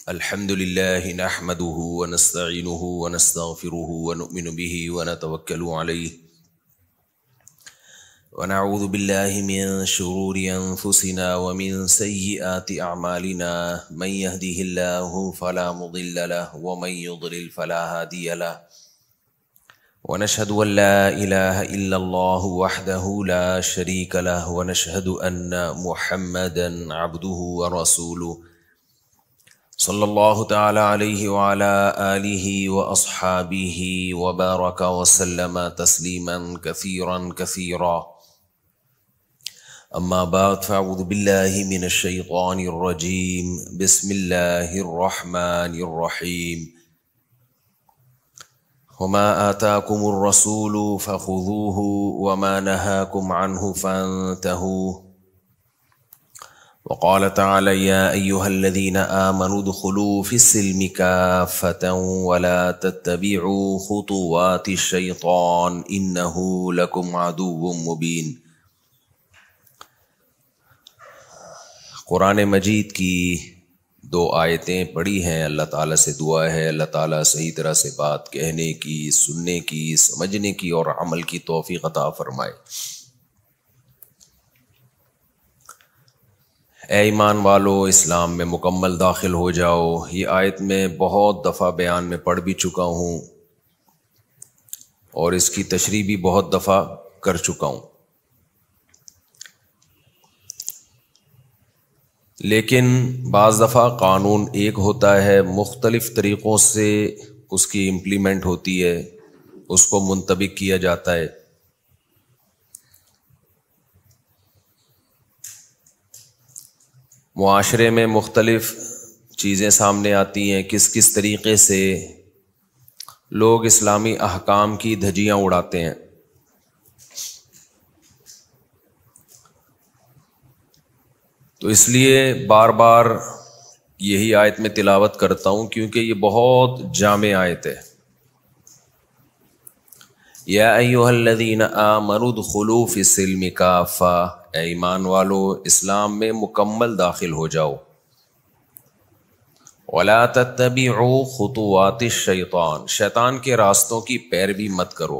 الحمد لله نحمده ونستعينه ونستغفره ونؤمن به ونتوكل عليه ونعوذ بالله من شرور أنفسنا ومن سيئات أعمالنا من يهده الله فلا مضل له ومن يضلل فلا هادي له ونشهد أن لا إله إلا الله وحده لا شريك له ونشهد أن محمدا عبده ورسوله صلی اللہ تعالی علیہ وعلى آلہ واصحابہ وبارک وسلم تسلیما کثیرا کثیرا اما بعد فاعوذ باللہ من الشیطان الرجیم بسم اللہ الرحمن الرحیم وما آتاکم الرسول فخذوه وما نهاکم عنه فانتهوا وقال تعالى يا أيها الذين آمنوا ادخلوا في السلم كافة ولا تتبعوا خطوات الشيطان إنه لكم عدو مبين۔ قرآن مجید کی دو آیتیں پڑھی ہیں، اللہ تعالیٰ سے دعا ہے اللہ تعالیٰ صحیح طرح سے بات کہنے کی، سننے کی، سمجھنے کی اور عمل کی توفیق عطا فرمائے۔ اے ایمان والو، اسلام میں مکمل داخل ہو جاؤ۔ یہ آیت میں بہت دفعہ بیان میں پڑھ بھی چکا ہوں اور اس کی تشریح بھی بہت دفعہ کر چکا ہوں، لیکن بعض دفعہ قانون ایک ہوتا ہے، مختلف طریقوں سے اس کی امپلیمنٹ ہوتی ہے، اس کو منطبق کیا جاتا ہے۔ معاشرے میں مختلف چیزیں سامنے آتی ہیں، کس کس طریقے سے لوگ اسلامی احکام کی دھجیاں اڑاتے ہیں۔ تو اس لیے بار بار یہی آیت میں تلاوت کرتا ہوں کیونکہ یہ بہت جامع آیت ہے۔ یا ایھا الذین آمنوا ادخلوا فی السلم کافہ، اے ایمان والو اسلام میں مکمل داخل ہو جاؤ۔ ولا تتبعوا خطوات الشیطان، شیطان کے راستوں کی پیروی مت کرو۔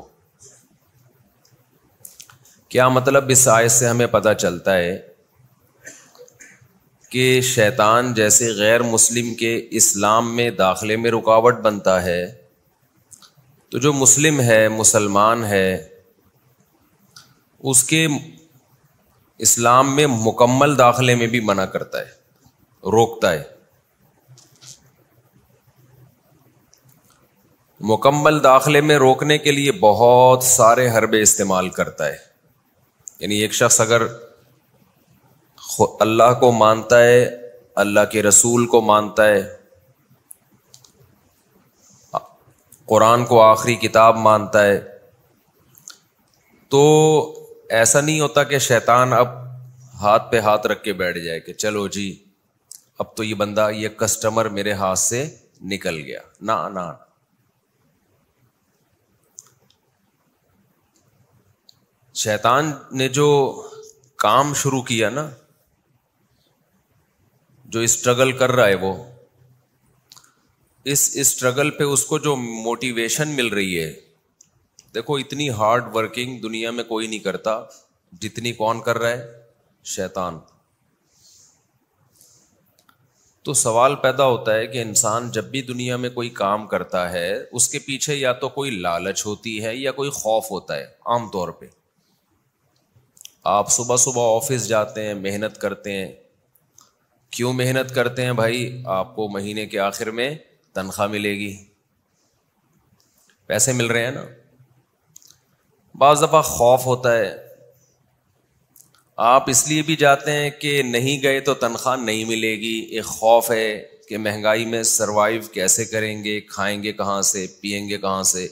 کیا مطلب اس آیت سے ہمیں پتہ چلتا ہے کہ شیطان جیسے غیر مسلم کے اسلام میں داخلے میں رکاوٹ بنتا ہے، تو جو مسلم ہے، مسلمان ہے، اس کے اسلام میں مکمل داخلے میں بھی منع کرتا ہے، روکتا ہے۔ مکمل داخلے میں روکنے کے لیے بہت سارے حربے استعمال کرتا ہے۔ یعنی ایک شخص اگر اللہ کو مانتا ہے، اللہ کے رسول کو مانتا ہے، قرآن کو آخری کتاب مانتا ہے، تو ایسا نہیں ہوتا کہ شیطان اب ہاتھ پہ ہاتھ رکھ کے بیٹھ جائے کہ چلو جی اب تو یہ بندہ، یہ کسٹمر میرے ہاتھ سے نکل گیا۔ نہ، شیطان نے جو کام شروع کیا نا، جو اسٹرگل کر رہا ہے، وہ اس اسٹرگل پہ اس کو جو موٹیویشن مل رہی ہے، دیکھو اتنی ہارڈ ورکنگ دنیا میں کوئی نہیں کرتا جتنی کون کر رہا ہے؟ شیطان۔ تو سوال پیدا ہوتا ہے کہ انسان جب بھی دنیا میں کوئی کام کرتا ہے، اس کے پیچھے یا تو کوئی لالچ ہوتی ہے یا کوئی خوف ہوتا ہے۔ عام طور پہ آپ صبح صبح آفس جاتے ہیں، محنت کرتے ہیں، کیوں محنت کرتے ہیں بھائی؟ آپ کو مہینے کے آخر میں تنخواہ ملے گی، پیسے مل رہے ہیں نا۔ بعض دفعہ خوف ہوتا ہے، آپ اس لیے بھی جاتے ہیں کہ نہیں گئے تو تنخواہ نہیں ملے گی، ایک خوف ہے کہ مہنگائی میں سروائیو کیسے کریں گے، کھائیں گے کہاں سے، پئیں گے کہاں سے،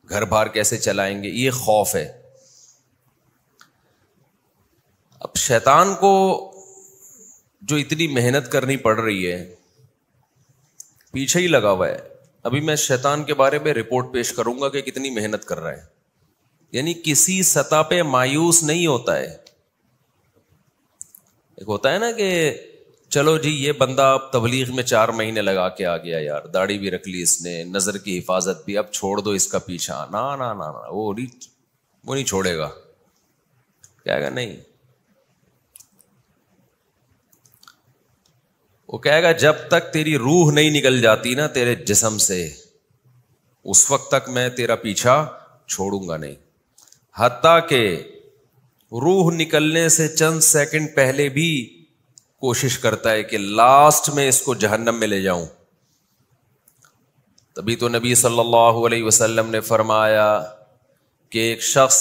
گھر بار کیسے چلائیں گے، یہ خوف ہے۔ اب شیطان کو جو اتنی محنت کرنی پڑ رہی ہے، پیچھے ہی لگا ہوا ہے۔ ابھی میں شیطان کے بارے میں رپورٹ پیش کروں گا کہ کتنی محنت کر رہا ہے، یعنی کسی سطح پہ مایوس نہیں ہوتا ہے۔ ایک ہوتا ہے نا کہ چلو جی یہ بندہ اب تبلیغ میں 4 مہینے لگا کے آ گیا یار، داڑھی بھی رکھ لی اس نے، نظر کی حفاظت بھی، اب چھوڑ دو اس کا پیچھا، نا نا نا نا، وہ نہیں چھوڑے گا، کہے گا نہیں، وہ کہے گا جب تک تیری روح نہیں نکل جاتی نا تیرے جسم سے، اس وقت تک میں تیرا پیچھا چھوڑوں گا نہیں. حتیٰ کہ روح نکلنے سے چند سیکنڈ پہلے بھی کوشش کرتا ہے کہ لاسٹ میں اس کو جہنم میں لے جاؤں. تبھی تو نبی صلی اللہ علیہ وسلم نے فرمایا کہ ایک شخص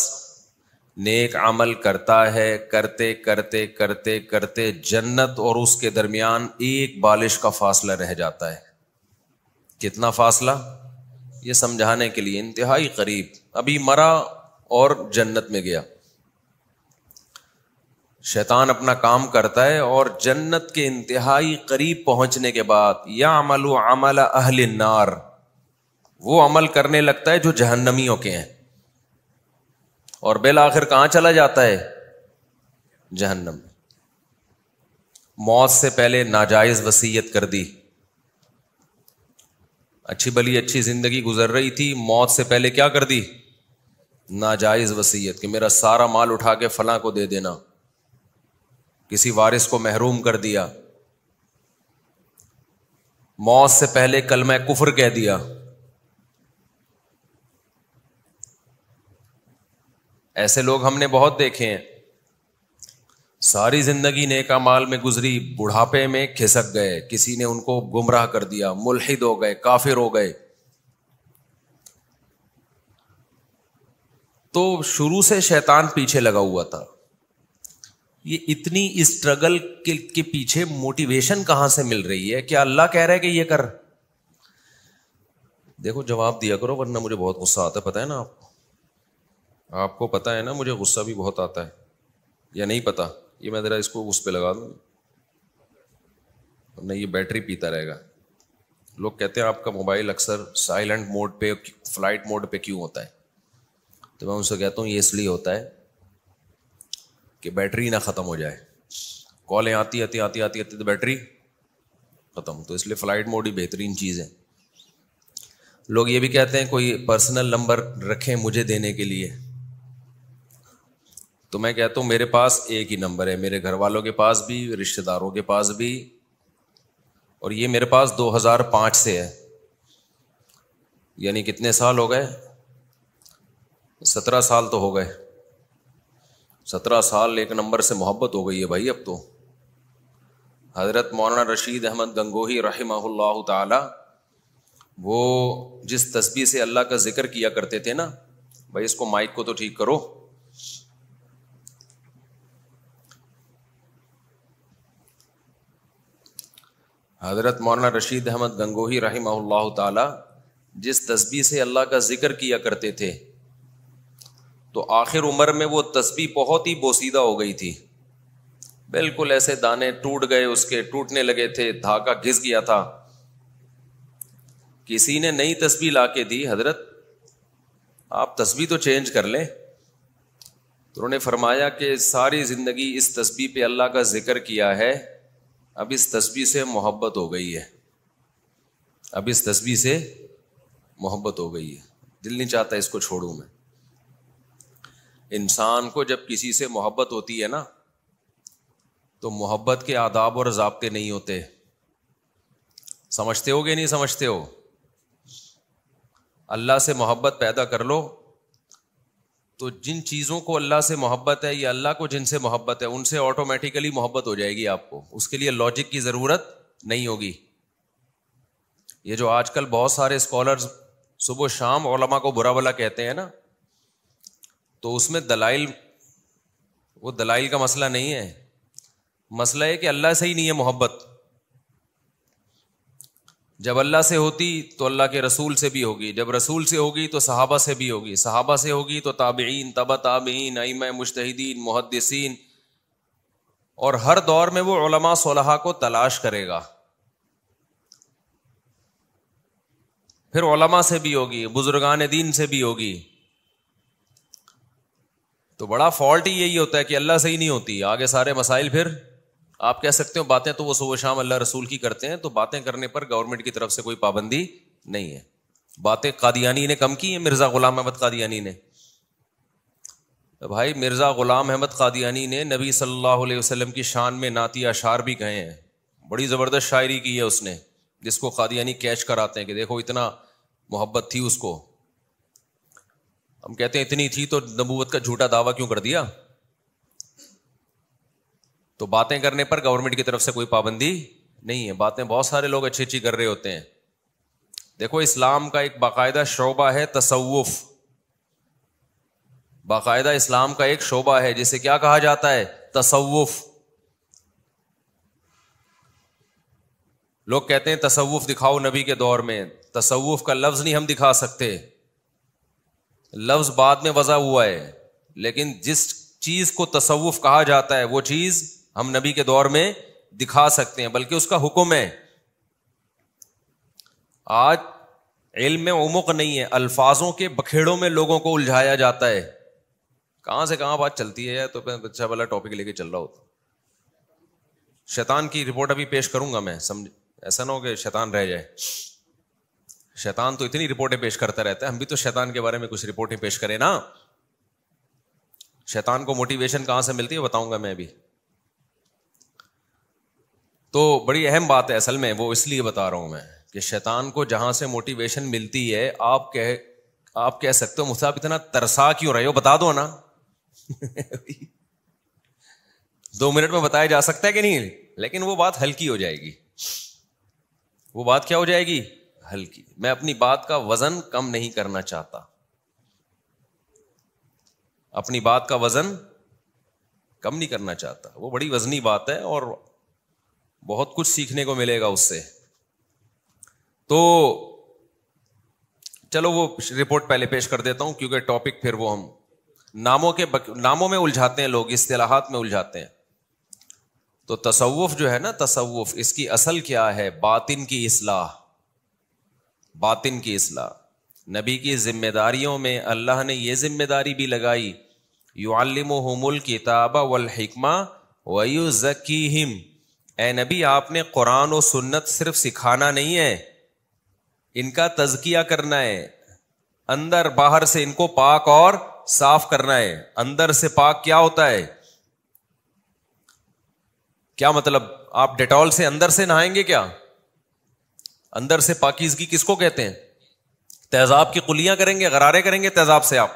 نیک عمل کرتا ہے، کرتے کرتے کرتے کرتے جنت اور اس کے درمیان ایک بالش کا فاصلہ رہ جاتا ہے. کتنا فاصلہ؟ یہ سمجھانے کے لیے انتہائی قریب، ابھی مرا اور جنت میں گیا. شیطان اپنا کام کرتا ہے اور جنت کے انتہائی قریب پہنچنے کے بعد یعمل عمل اہل النار، وہ عمل کرنے لگتا ہے جو جہنمیوں کے ہیں، اور بالآخر کہاں چلا جاتا ہے؟ جہنم میں. موت سے پہلے ناجائز وصیت کر دی، اچھی بلی اچھی زندگی گزر رہی تھی، موت سے پہلے کیا کر دی؟ ناجائز وصیت کہ میرا سارا مال اٹھا کے فلاں کو دے دینا، کسی وارث کو محروم کر دیا. موت سے پہلے کلمہ کفر کہہ دیا. ایسے لوگ ہم نے بہت دیکھے ہیں، ساری زندگی نیک اعمال میں گزری، بڑھاپے میں کھسک گئے، کسی نے ان کو گمراہ کر دیا، ملحد ہو گئے، کافر ہو گئے. تو شروع سے شیطان پیچھے لگا ہوا تھا. یہ اتنی اسٹرگل کے پیچھے موٹیویشن کہاں سے مل رہی ہے؟ کیا اللہ کہہ رہا ہے کہ یہ کر؟ دیکھو جواب دیا کرو ورنہ مجھے بہت غصہ آتا ہے، پتہ ہے نا آپ کو پتہ ہے نا مجھے غصہ بھی بہت آتا ہے، یا نہیں پتہ؟ یہ میں ذرا اس کو اس پہ لگا دوں ورنہ یہ بیٹری پیتا رہے گا. لوگ کہتے ہیں آپ کا موبائل اکثر سائلنٹ موڈ پہ، فلائٹ موڈ پہ کیوں ہوتا ہے؟ تو میں ان سے کہتا ہوں یہ اس لیے ہوتا ہے کہ بیٹری نہ ختم ہو جائے. کالیں آتی تو بیٹری ختم، تو اس لیے فلائٹ موڈ ہی بہترین چیز ہے. لوگ یہ بھی کہتے ہیں کوئی پرسنل نمبر رکھیں مجھے دینے کے لیے، تو میں کہتا ہوں میرے پاس ایک ہی نمبر ہے، میرے گھر والوں کے پاس بھی، رشتہ داروں کے پاس بھی، اور یہ میرے پاس 2005 سے ہے. یعنی کتنے سال ہو گئے؟ 17 سال تو ہو گئے. 17 سال ایک نمبر سے محبت ہو گئی ہے بھائی. اب تو حضرت مولانا رشید احمد گنگوہی رحمہ اللہ تعالی، وہ جس تسبیح سے اللہ کا ذکر کیا کرتے تھے نا، بھائی اس کو مائک کو تو ٹھیک کرو. حضرت مولانا رشید احمد گنگوہی رحمہ اللہ تعالی جس تسبیح سے اللہ کا ذکر کیا کرتے تھے، تو آخر عمر میں وہ تسبیح بہت ہی بوسیدہ ہو گئی تھی، بالکل ایسے دانے ٹوٹ گئے، اس کے ٹوٹنے لگے تھے، دھاگا گھس گیا تھا. کسی نے نئی تسبیح لا کے دی، حضرت آپ تسبیح تو چینج کر لیں. تو انہوں نے فرمایا کہ ساری زندگی اس تسبیح پہ اللہ کا ذکر کیا ہے، اب اس تسبیح سے محبت ہو گئی ہے، اب اس تسبیح سے محبت ہو گئی ہے، دل نہیں چاہتا اس کو چھوڑوں میں. انسان کو جب کسی سے محبت ہوتی ہے نا، تو محبت کے آداب اور ضابطے نہیں ہوتے. سمجھتے ہو کہ نہیں سمجھتے ہو؟ اللہ سے محبت پیدا کر لو تو جن چیزوں کو اللہ سے محبت ہے یا اللہ کو جن سے محبت ہے ان سے آٹومیٹیکلی محبت ہو جائے گی آپ کو. اس کے لیے لاجک کی ضرورت نہیں ہوگی. یہ جو آج کل بہت سارے اسکالرز صبح و شام علماء کو برا بھلا کہتے ہیں نا، تو اس میں دلائل، وہ دلائل کا مسئلہ نہیں ہے. مسئلہ ہے کہ اللہ سے ہی نہیں ہے محبت. جب اللہ سے ہوتی تو اللہ کے رسول سے بھی ہوگی، جب رسول سے ہوگی تو صحابہ سے بھی ہوگی، صحابہ سے ہوگی تو تابعین، تبع تابعین، ائمہ مجتہدین، محدثین، اور ہر دور میں وہ علماء صلحاء کو تلاش کرے گا. پھر علماء سے بھی ہوگی، بزرگان دین سے بھی ہوگی. تو بڑا فالٹ ہی یہی ہوتا ہے کہ اللہ سے ہی نہیں ہوتی، آگے سارے مسائل پھر آپ کہہ سکتے ہو باتیں تو وہ صبح شام اللہ رسول کی کرتے ہیں، تو باتیں کرنے پر گورنمنٹ کی طرف سے کوئی پابندی نہیں ہے. باتیں قادیانی نے کم کی ہیں، مرزا غلام احمد قادیانی نے. بھائی مرزا غلام احمد قادیانی نے نبی صلی اللہ علیہ وسلم کی شان میں نعتی اشعار بھی کہے ہیں، بڑی زبردست شاعری کی ہے اس نے، جس کو قادیانی کیچ کراتے ہیں کہ دیکھو اتنا محبت تھی اس کو. ہم کہتے ہیں اتنی تھی تو نبوت کا جھوٹا دعویٰ کیوں کر دیا؟ تو باتیں کرنے پر گورنمنٹ کی طرف سے کوئی پابندی نہیں ہے. باتیں بہت سارے لوگ اچھی اچھی کر رہے ہوتے ہیں. دیکھو اسلام کا ایک باقاعدہ شعبہ ہے تصوف، باقاعدہ اسلام کا ایک شعبہ ہے جسے کیا کہا جاتا ہے؟ تصوف. لوگ کہتے ہیں تصوف دکھاؤ نبی کے دور میں. تصوف کا لفظ نہیں ہم دکھا سکتے، لفظ بعد میں وضع ہوا ہے، لیکن جس چیز کو تصوف کہا جاتا ہے وہ چیز ہم نبی کے دور میں دکھا سکتے ہیں، بلکہ اس کا حکم ہے. آج علم میں عمق نہیں ہے، الفاظوں کے بکھیڑوں میں لوگوں کو الجھایا جاتا ہے. کہاں سے کہاں بات چلتی ہے، تو اچھا والا ٹاپک لے کے چل رہا ہوتا. شیطان کی رپورٹ ابھی پیش کروں گا میں، سمجھ ایسا نہ ہو کہ شیطان رہ جائے. شیطان تو اتنی رپورٹیں پیش کرتا رہتا ہے، ہم بھی تو شیطان کے بارے میں کچھ رپورٹیں پیش کریں نا. شیطان کو موٹیویشن کہاں سے ملتی ہے بتاؤں گا میں ابھی. تو بڑی اہم بات ہے اصل میں، وہ اس لیے بتا رہا ہوں میں کہ شیطان کو جہاں سے موٹیویشن ملتی ہے، آپ کہہ سکتے ہو مجھ سے آپ اتنا ترسا کیوں رہے ہو، بتا دو نا. 2 منٹ میں بتایا جا سکتا ہے کہ نہیں، لیکن وہ بات ہلکی ہو جائے گی. وہ بات کیا ہو جائے گی؟ ہلکی. میں اپنی بات کا وزن کم نہیں کرنا چاہتا، اپنی بات کا وزن کم نہیں کرنا چاہتا. وہ بڑی وزنی بات ہے اور بہت کچھ سیکھنے کو ملے گا اس سے. تو چلو وہ رپورٹ پہلے پیش کر دیتا ہوں، کیونکہ ٹاپک پھر وہ ہم ناموں میں الجھاتے ہیں لوگ، اصطلاحات میں الجھاتے ہیں. تو تصوف جو ہے نا، تصوف اس کی اصل کیا ہے؟ باطن کی اصلاح. باطن کی اصلاح. نبی کی ذمہ داریوں میں اللہ نے یہ ذمہ داری بھی لگائی، یعلمہم الکتاب والحکمہ ویزکیہم. اے نبی آپ نے قرآن و سنت صرف سکھانا نہیں ہے، ان کا تزکیہ کرنا ہے، اندر باہر سے ان کو پاک اور صاف کرنا ہے. اندر سے پاک کیا ہوتا ہے؟ کیا مطلب؟ آپ ڈیٹول سے اندر سے نہائیں گے کیا؟ اندر سے پاکیزگی کس کو کہتے ہیں؟ تیزاب کی قلیاں کریں گے، غرارے کریں گے تیزاب سے آپ.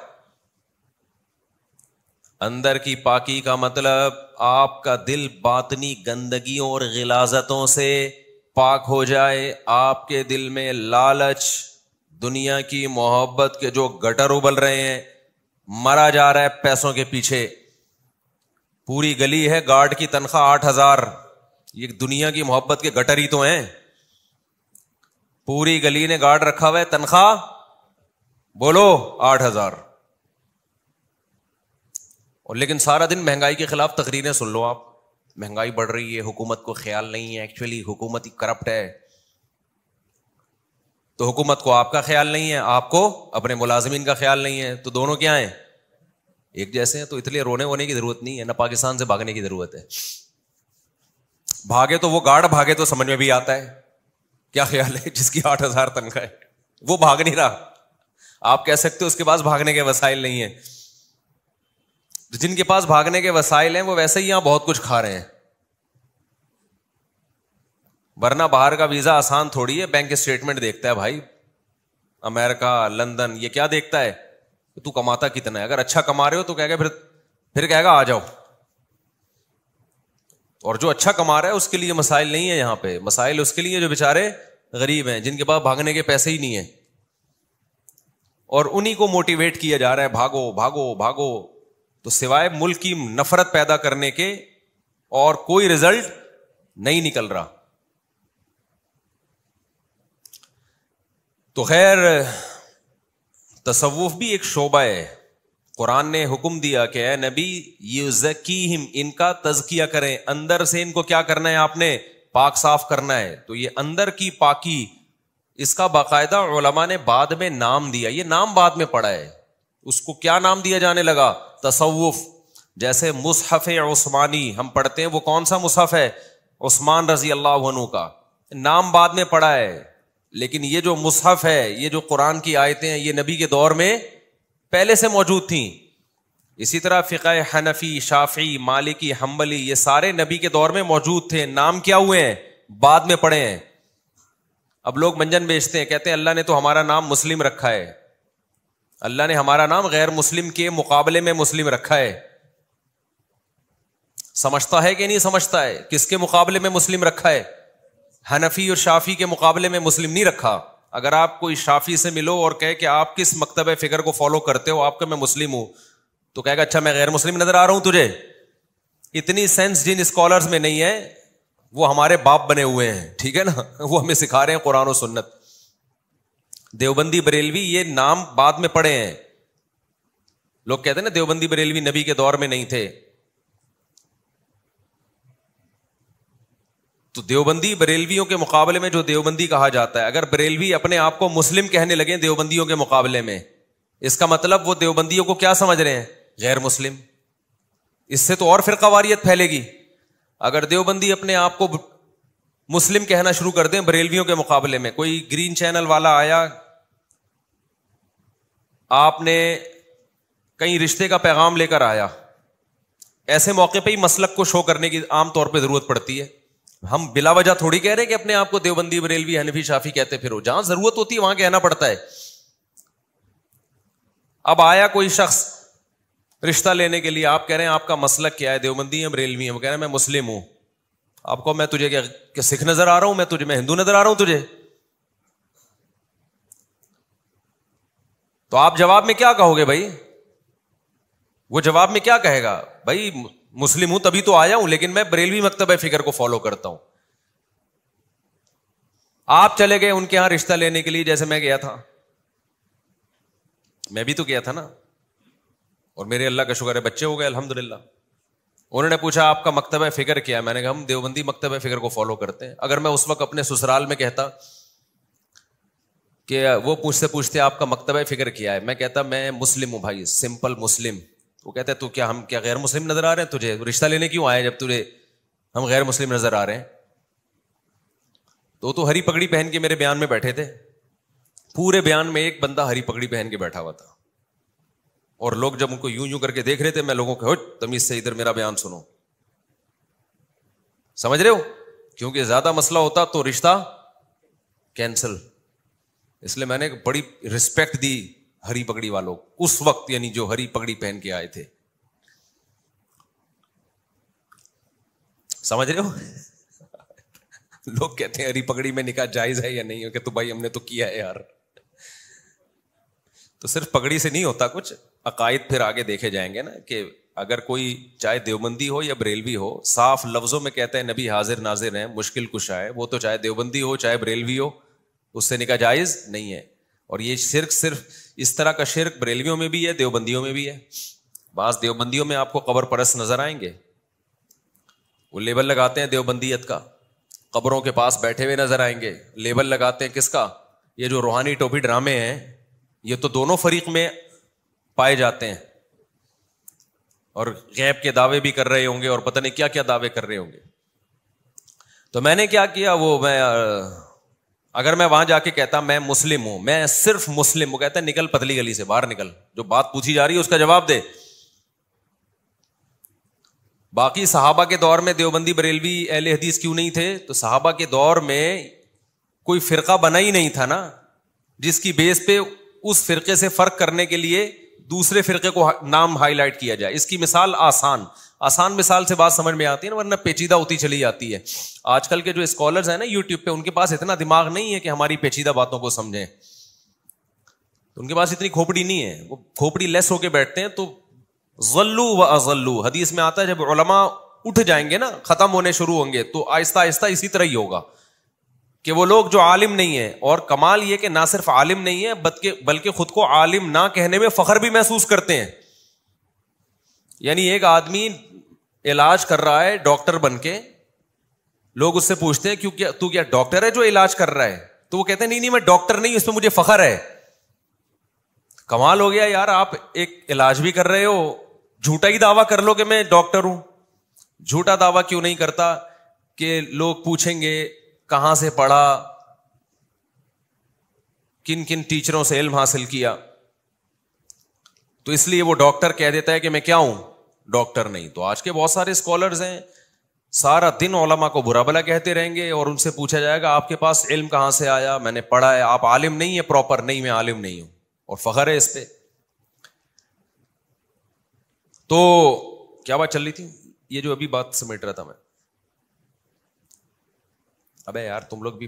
اندر کی پاکی کا مطلب آپ کا دل باطنی گندگیوں اور غلاظتوں سے پاک ہو جائے. آپ کے دل میں لالچ، دنیا کی محبت کے جو گٹر ابل رہے ہیں، مرا جا رہا ہے پیسوں کے پیچھے. پوری گلی ہے گارڈ کی تنخواہ 8,000. یہ دنیا کی محبت کے گٹر ہی تو ہیں. پوری گلی نے گارڈ رکھا ہوا ہے، تنخواہ بولو 8,000. اور لیکن سارا دن مہنگائی کے خلاف تقریریں سن لو آپ. مہنگائی بڑھ رہی ہے، حکومت کو خیال نہیں ہے، ایکچولی حکومت ہی کرپٹ ہے. تو حکومت کو آپ کا خیال نہیں ہے، آپ کو اپنے ملازمین کا خیال نہیں ہے، تو دونوں کیا ہیں؟ ایک جیسے ہیں. تو اس لیے رونے وونے کی ضرورت نہیں ہے، نہ پاکستان سے بھاگنے کی ضرورت ہے. بھاگے تو وہ گارڈ بھاگے تو سمجھ میں بھی آتا ہے. کیا خیال ہے جس کی 8,000 تنخواہ ہے وہ بھاگ نہیں رہا. آپ کہہ سکتے ہو اس کے پاس بھاگنے کے وسائل نہیں ہیں. جن کے پاس بھاگنے کے وسائل ہیں وہ ویسے ہی یہاں بہت کچھ کھا رہے ہیں. ورنہ باہر کا ویزا آسان تھوڑی ہے. بینک اسٹیٹمنٹ دیکھتا ہے بھائی، امریکہ، لندن، یہ کیا دیکھتا ہے؟ تو کماتا کتنا ہے. اگر اچھا کما رہے ہو تو کہے گا پھر کہے گا آ جاؤ. اور جو اچھا کما رہا ہے اس کے لیے مسائل نہیں ہے یہاں پہ. مسائل اس کے لیے جو بیچارے غریب ہیں، جن کے پاس بھاگنے کے پیسے ہی نہیں ہیں. اور انہی کو موٹیویٹ کیا جا رہا ہے، بھاگو بھاگو بھاگو. تو سوائے ملک کی نفرت پیدا کرنے کے اور کوئی رزلٹ نہیں نکل رہا. تو خیر تصوف بھی ایک شعبہ ہے. قرآن نے حکم دیا کہ اے نبی یزکیہم، ان کا تزکیہ کریں. اندر سے ان کو کیا کرنا ہے؟ آپ نے پاک صاف کرنا ہے. تو یہ اندر کی پاکی، اس کا باقاعدہ علماء نے بعد میں نام دیا. یہ نام بعد میں پڑا ہے. اس کو کیا نام دیا جانے لگا؟ تصوف. جیسے مصحف عثمانی ہم پڑھتے ہیں، وہ کون سا مصحف ہے؟ عثمان رضی اللہ عنہ کا، نام بعد میں پڑھا ہے، لیکن یہ جو مصحف ہے، یہ جو قرآن کی آیتیں ہیں، یہ نبی کے دور میں پہلے سے موجود تھیں. اسی طرح فقہ حنفی، شافعی، مالکی، حنبلی، یہ سارے نبی کے دور میں موجود تھے، نام کیا ہوئے ہیں؟ بعد میں پڑھے ہیں. اب لوگ منجن بیچتے ہیں، کہتے ہیں اللہ نے تو ہمارا نام مسلم رکھا ہے، اللہ نے ہمارا نام غیر مسلم کے مقابلے میں مسلم رکھا ہے. سمجھتا ہے کہ نہیں سمجھتا ہے؟ کس کے مقابلے میں مسلم رکھا ہے؟ حنفی اور شافی کے مقابلے میں مسلم نہیں رکھا. اگر آپ کوئی شافی سے ملو اور کہے کہ آپ کس مکتبہ فکر کو فالو کرتے ہو، آپ کا میں مسلم ہوں، تو کہے گا اچھا میں غیر مسلم نظر آ رہا ہوں تجھے؟ اتنی سینس جن اسکالرز میں نہیں ہے، وہ ہمارے باپ بنے ہوئے ہیں، ٹھیک ہے نا، وہ ہمیں سکھا رہے ہیں قرآن و سنت. دیوبندی بریلوی یہ نام بعد میں پڑھے ہیں. لوگ کہتے ہیں نا دیوبندی بریلوی نبی کے دور میں نہیں تھے. تو دیوبندی بریلویوں کے مقابلے میں جو دیوبندی کہا جاتا ہے، اگر بریلوی اپنے آپ کو مسلم کہنے لگے دیوبندیوں کے مقابلے میں، اس کا مطلب وہ دیوبندیوں کو کیا سمجھ رہے ہیں؟ غیر مسلم. اس سے تو اور فرقہ واریت پھیلے گی. اگر دیوبندی اپنے آپ کو مسلم کہنا شروع کر دیں بریلویوں کے مقابلے میں، کوئی گرین چینل والا آیا، آپ نے کہیں رشتے کا پیغام لے کر آیا، ایسے موقع پہ ہی مسلک کو شو کرنے کی عام طور پہ ضرورت پڑتی ہے. ہم بلا وجہ تھوڑی کہہ رہے کہ اپنے آپ کو دیوبندی بریلوی حنفی شافی کہتے پھرو، جہاں ضرورت ہوتی ہے وہاں کہنا پڑتا ہے. اب آیا کوئی شخص رشتہ لینے کے لیے، آپ کہہ رہے ہیں آپ کا مسلک کیا ہے، دیوبندی ہے بریلوی ہے؟ وہ کہہ رہے ہیں میں مسلم ہوں. آپ کو میں تجھے کیا سکھ نظر آ رہا ہوں؟ میں ہندو نظر آ رہا ہوں تجھے؟ تو آپ جواب میں کیا کہو گے بھائی؟ وہ جواب میں کیا کہے گا؟ بھائی مسلم ہوں تبھی تو آیا ہوں، لیکن میں بریلوی مکتبہ فکر کو فالو کرتا ہوں. آپ چلے گئے ان کے ہاں رشتہ لینے کے لیے، جیسے میں گیا تھا، میں بھی تو گیا تھا نا، اور میرے اللہ کا شکر ہے بچے ہو گئے الحمدللہ. انہوں نے پوچھا آپ کا مکتبہ فکر کیا ہے؟ میں نے کہا ہم دیوبندی مکتبہ فکر کو فالو کرتے ہیں. اگر میں اس وقت اپنے سسرال میں کہتا کہ وہ پوچھتے آپ کا مکتبہ فکر کیا ہے، میں کہتا میں مسلم ہوں بھائی، سمپل مسلم. وہ کہتے ہیں تو کیا ہم کیا غیر مسلم نظر آ رہے ہیں تجھے؟ رشتہ لینے کیوں آئے جب تجھے ہم غیر مسلم نظر آ رہے ہیں؟ تو ہری پگڑی پہن کے میرے بیان میں بیٹھے تھے، پورے بیان میں ایک بندہ ہری پگڑی پہن کے بیٹھا ہوا تھا، اور لوگ جب ان کو یوں کر کے دیکھ رہے تھے، میں لوگوں کو تمیز سے ادھر میرا بیان سنو. سمجھ رہے ہو؟ کیونکہ زیادہ مسئلہ ہوتا تو رشتہ کینسل. اس لیے میں نے بڑی رسپیکٹ دی ہری پگڑی والوں اس وقت، یعنی جو ہری پگڑی پہن کے آئے تھے. سمجھ رہے ہو؟ لوگ کہتے ہیں ہری پگڑی میں نکاح جائز ہے یا نہیں، کہ تو بھائی ہم نے تو کیا ہے یار. تو صرف پگڑی سے نہیں ہوتا کچھ، عقائد پھر آگے دیکھے جائیں گے نا، کہ اگر کوئی چاہے دیوبندی ہو یا بریلوی ہو، صاف لفظوں میں کہتے ہیں نبی حاضر ناظر ہیں، مشکل کشا ہے، وہ تو چاہے دیوبندی ہو چاہے بریلوی ہو، اس سے نکاح جائز نہیں ہے. اور یہ شرک صرف اس طرح کا شرک بریلویوں میں بھی ہے، دیوبندیوں میں بھی ہے. بعض دیوبندیوں میں آپ کو قبر پرست نظر آئیں گے، وہ لیبل لگاتے ہیں دیوبندیت کا، قبروں کے پاس بیٹھے ہوئے نظر آئیں گے. لیبل لگاتے ہیں کس کا؟ یہ جو روحانی ٹوپی ڈرامے ہیں، یہ تو دونوں فریق میں پائے جاتے ہیں، اور غیب کے دعوے بھی کر رہے ہوں گے، اور پتہ نہیں کیا کیا دعوے کر رہے ہوں گے. تو میں نے کیا کیا، اگر میں وہاں جا کے کہتا میں مسلم ہوں، میں صرف مسلم، وہ کہتا ہے نکل پتلی گلی سے باہر نکل، جو بات پوچھی جا رہی ہے اس کا جواب دے. باقی صحابہ کے دور میں دیوبندی بریلوی اہل حدیث کیوں نہیں تھے؟ تو صحابہ کے دور میں کوئی فرقہ بنا ہی نہیں تھا نا، جس کی بیس پہ اس فرقے سے فرق کرنے کے لیے دوسرے فرقے کو نام ہائی لائٹ کیا جائے. اس کی مثال آسان مثال سے بات سمجھ میں آتی ہے نا، ورنہ پیچیدہ ہوتی چلی جاتی ہے. آج کل کے جو اسکالرز ہیں نا یوٹیوب پہ، ان کے پاس اتنا دماغ نہیں ہے کہ ہماری پیچیدہ باتوں کو سمجھیں، ان کے پاس اتنی کھوپڑی نہیں ہے، وہ کھوپڑی لیس ہو کے بیٹھتے ہیں. تو ظلوا واضلوا، حدیث میں آتا ہے جب علماء اٹھ جائیں گے نا، ختم ہونے شروع ہوں گے، تو آہستہ آہستہ اسی طرح ہی ہوگا کہ وہ لوگ جو عالم نہیں ہیں، اور کمال یہ کہ نہ صرف عالم نہیں ہے بلکہ خود کو عالم نہ کہنے میں فخر بھی محسوس کرتے ہیں. یعنی ایک آدمی علاج کر رہا ہے ڈاکٹر بن کے، لوگ اس سے پوچھتے ہیں کیوں تو کیا ڈاکٹر ہے جو علاج کر رہا ہے؟ تو وہ کہتے ہیں نہیں میں ڈاکٹر نہیں، اس پہ مجھے فخر ہے. کمال ہو گیا یار، آپ ایک علاج بھی کر رہے ہو، جھوٹا ہی دعویٰ کر لو کہ میں ڈاکٹر ہوں. جھوٹا دعویٰ کیوں نہیں کرتا کہ لوگ پوچھیں گے کہاں سے پڑھا, کن کن ٹیچروں سے علم حاصل کیا, تو اس لیے وہ ڈاکٹر کہہ دیتا ہے کہ میں کیا ہوں, ڈاکٹر نہیں. تو آج کے بہت سارے اسکالرز ہیں, سارا دن علماء کو برا بھلا کہتے رہیں گے, اور ان سے پوچھا جائے گا آپ کے پاس علم کہاں سے آیا, میں نے پڑھا ہے. آپ عالم نہیں ہے پراپر, نہیں میں عالم نہیں ہوں, اور فخر ہے اس پہ. تو کیا بات چل رہی تھی, یہ جو ابھی بات سمیٹ رہا تھا میں, ابے یار تم لوگ بھی,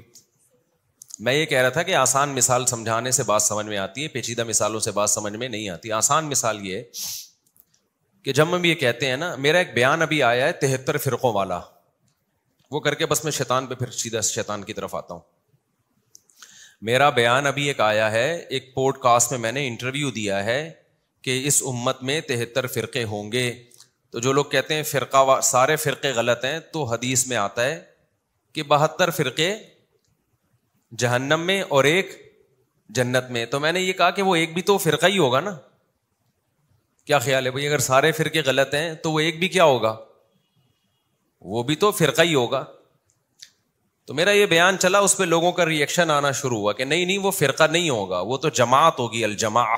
میں یہ کہہ رہا تھا کہ آسان مثال سمجھانے سے بات سمجھ میں آتی ہے, پیچیدہ مثالوں سے بات سمجھ میں نہیں آتی. آسان مثال یہ ہے کہ جب ہم یہ کہتے ہیں نا, میرا ایک بیان ابھی آیا ہے 73 فرقوں والا, وہ کر کے بس میں شیطان پہ پھر سیدھا شیطان کی طرف آتا ہوں. میرا بیان ابھی ایک آیا ہے, ایک پوڈ کاسٹ میں نے انٹرویو دیا ہے کہ اس امت میں 73 فرقے ہوں گے. تو جو لوگ کہتے ہیں فرقہ سارے فرقے غلط ہیں, تو حدیث میں آتا ہے کہ 72 فرقے جہنم میں اور ایک جنت میں. تو میں نے یہ کہا کہ وہ ایک بھی تو فرقہ ہی ہوگا نا, کیا خیال ہے بھائی؟ اگر سارے فرقے غلط ہیں تو وہ ایک بھی کیا ہوگا, وہ بھی تو فرقہ ہی ہوگا. تو میرا یہ بیان چلا, اس پہ لوگوں کا ری ایکشن آنا شروع ہوا کہ نہیں وہ فرقہ نہیں ہوگا, وہ تو جماعت ہوگی, الجماع.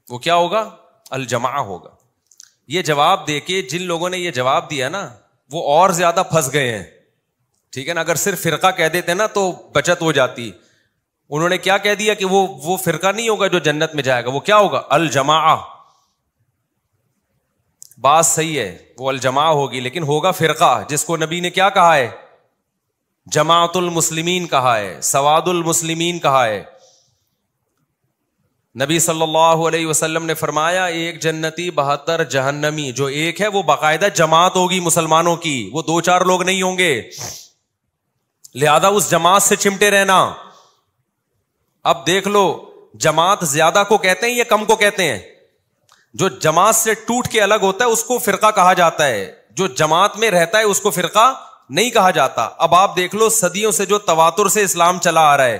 وہ کیا ہوگا, الجماع ہوگا. یہ جواب دے کے جن لوگوں نے یہ جواب دیا نا, وہ اور زیادہ پھنس گئے ہیں. ٹھیک ہے نا, اگر صرف فرقہ کہہ دیتے نا تو بچت ہو جاتی. انہوں نے کیا کہہ دیا کہ وہ فرقہ نہیں ہوگا جو جنت میں جائے گا, وہ کیا ہوگا, الجماع. بات صحیح ہے, وہ الجماع ہوگی, لیکن ہوگا فرقہ, جس کو نبی نے کیا کہا ہے, جماعت المسلمین کہا ہے, سواد المسلمین کہا ہے. نبی صلی اللہ علیہ وسلم نے فرمایا ایک جنتی 72 جہنمی. جو ایک ہے وہ باقاعدہ جماعت ہوگی مسلمانوں کی, وہ 2-4 لوگ نہیں ہوں گے. لہذا اس جماعت سے چمٹے رہنا. اب دیکھ لو, جماعت زیادہ کو کہتے ہیں یا کم کو کہتے ہیں؟ جو جماعت سے ٹوٹ کے الگ ہوتا ہے اس کو فرقہ کہا جاتا ہے, جو جماعت میں رہتا ہے اس کو فرقہ نہیں کہا جاتا. اب آپ دیکھ لو, صدیوں سے جو تواتر سے اسلام چلا آ رہا ہے,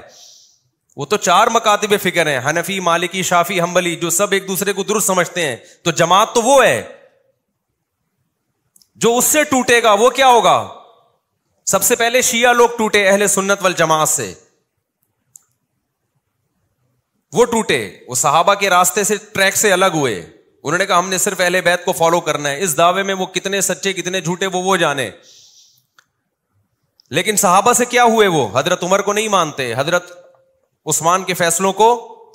وہ تو 4 مکاتب فکر ہیں, حنفی, مالکی, شافی, حنبلی, جو سب ایک دوسرے کو درست سمجھتے ہیں. تو جماعت تو وہ ہے. جو اس سے ٹوٹے گا وہ کیا ہوگا, سب سے پہلے شیعہ لوگ ٹوٹے اہل سنت والجماعت سے, وہ ٹوٹے, وہ صحابہ کے راستے سے, ٹریک سے الگ ہوئے. انہوں نے کہا ہم نے صرف اہل بیت کو فالو کرنا ہے. اس دعوے میں وہ کتنے سچے کتنے جھوٹے وہ جانے. لیکن صحابہ سے کیا ہوئے, وہ حضرت عمر کو نہیں مانتے, حضرت عثمان کے فیصلوں کو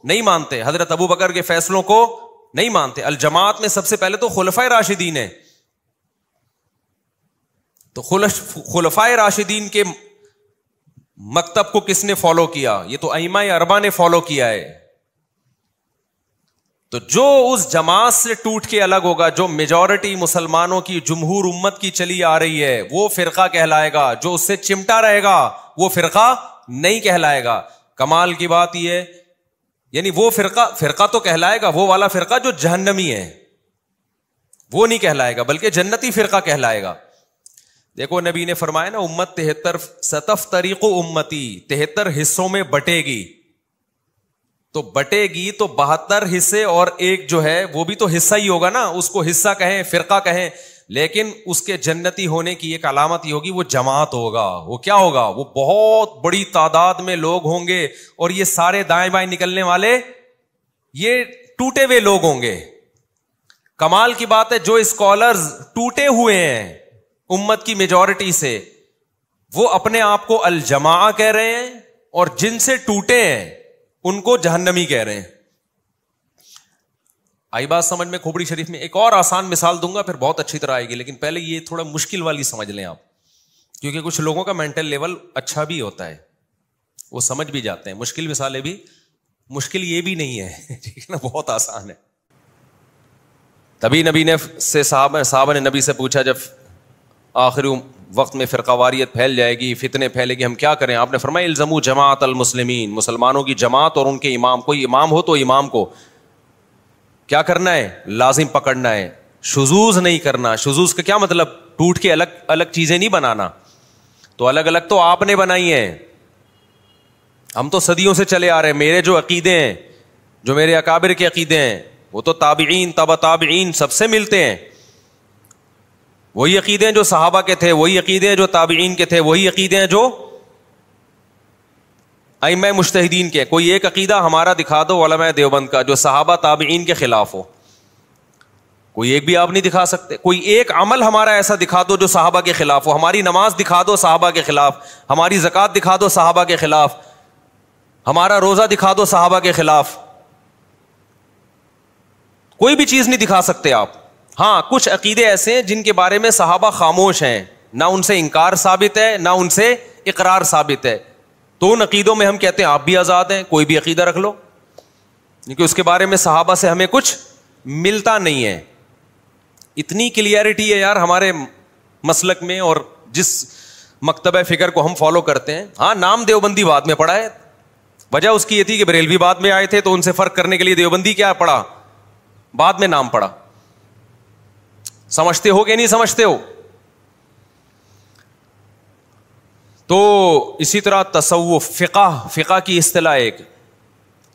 نہیں مانتے, حضرت ابو بکر کے فیصلوں کو نہیں مانتے. الجماعت میں سب سے پہلے تو خلفائے راشدین ہیں. تو خلفائے راشدین کے مکتب کو کس نے فالو کیا, یہ تو ائمہ اربعہ نے فالو کیا ہے. تو جو اس جماعت سے ٹوٹ کے الگ ہوگا, جو میجورٹی مسلمانوں کی, جمہور امت کی چلی آ رہی ہے, وہ فرقہ کہلائے گا. جو اس سے چمٹا رہے گا وہ فرقہ نہیں کہلائے گا. کمال کی بات یہ ہے, یعنی وہ فرقہ تو کہلائے گا, وہ والا فرقہ جو جہنمی ہے وہ نہیں کہلائے گا, بلکہ جنتی فرقہ کہلائے گا. دیکھو نبی نے فرمایا نا, امت 73 ستفترق امتی, 73 حصوں میں بٹے گی. تو بٹے گی تو 72 حصے اور ایک جو ہے وہ بھی تو حصہ ہی ہوگا نا, اس کو حصہ کہیں, فرقہ کہیں, لیکن اس کے جنتی ہونے کی ایک علامت ہی ہوگی, وہ جماعت ہوگا. وہ کیا ہوگا, وہ بہت بڑی تعداد میں لوگ ہوں گے, اور یہ سارے دائیں بائیں نکلنے والے یہ ٹوٹے ہوئے لوگ ہوں گے. کمال کی بات ہے, جو اسکالرز ٹوٹے ہوئے ہیں امت کی میجورٹی سے, وہ اپنے آپ کو الجماع کہہ رہے ہیں, اور جن سے ٹوٹے ہیں ان کو جہنمی کہہ رہے ہیں. آئی بات سمجھ میں؟ کھوپڑی شریف میں ایک اور آسان مثال دوں گا, پھر بہت اچھی طرح آئے گی, لیکن پہلے یہ تھوڑا مشکل والی سمجھ لیں آپ, کیونکہ کچھ لوگوں کا مینٹل لیول اچھا بھی ہوتا ہے, وہ سمجھ بھی جاتے ہیں. مشکل مثالیں بھی, مشکل یہ بھی نہیں ہے, ٹھیک ہے نا, بہت آسان ہے. تبھی نبی نے صحابہ نے نبی سے پوچھا, جب آخری وقت میں فرقہ واریت پھیل جائے گی, فتنے پھیلے گی, ہم کیا کریں؟ آپ نے فرمایا الزموا جماعت المسلمین, مسلمانوں کی جماعت اور ان کے امام. کوئی امام ہو تو امام کو کیا کرنا ہے, لازم پکڑنا ہے, شذوذ نہیں کرنا. شذوذ کا کیا مطلب, ٹوٹ کے الگ الگ چیزیں نہیں بنانا. تو الگ الگ تو آپ نے بنائی ہیں, ہم تو صدیوں سے چلے آ رہے ہیں. میرے جو عقیدے ہیں, جو میرے اکابر کے عقیدے ہیں, وہ تو تابعین تبع تابعین سب سے ملتے ہیں. وہی عقیدے ہیں جو صحابہ کے تھے, وہی عقیدے ہیں جو تابعین کے تھے, وہی عقیدے ہیں جو ائمہ مجتہدین کے. کوئی ایک عقیدہ ہمارا دکھا دو علماء دیوبند کا جو صحابہ تابعین کے خلاف ہو, کوئی ایک بھی آپ نہیں دکھا سکتے. کوئی ایک عمل ہمارا ایسا دکھا دو جو صحابہ کے خلاف ہو. ہماری نماز دکھا دو صحابہ کے خلاف, ہماری زکوٰۃ دکھا دو صحابہ کے خلاف, ہمارا روزہ دکھا دو صحابہ کے خلاف. کوئی بھی چیز نہیں دکھا سکتے آپ. ہاں کچھ عقیدے ایسے ہیں جن کے بارے میں صحابہ خاموش ہیں, نہ ان سے انکار ثابت ہے نہ ان سے اقرار ثابت ہے. تو ان عقیدوں میں ہم کہتے ہیں آپ بھی آزاد ہیں, کوئی بھی عقیدہ رکھ لو, کیونکہ اس کے بارے میں صحابہ سے ہمیں کچھ ملتا نہیں ہے. اتنی کلیئرٹی ہے یار ہمارے مسلک میں اور جس مکتبہ فکر کو ہم فالو کرتے ہیں. ہاں نام دیوبندی بعد میں پڑھا ہے, وجہ اس کی یہ تھی کہ بریلوی بعد میں آئے تھے تو ان سے فرق کرنے کے لیے دیوبندی کیا پڑھا, بعد میں نام پڑھا. سمجھتے ہو کہ نہیں سمجھتے ہو؟ تو اسی طرح تصوف, فقہ کی اصطلاح ایک,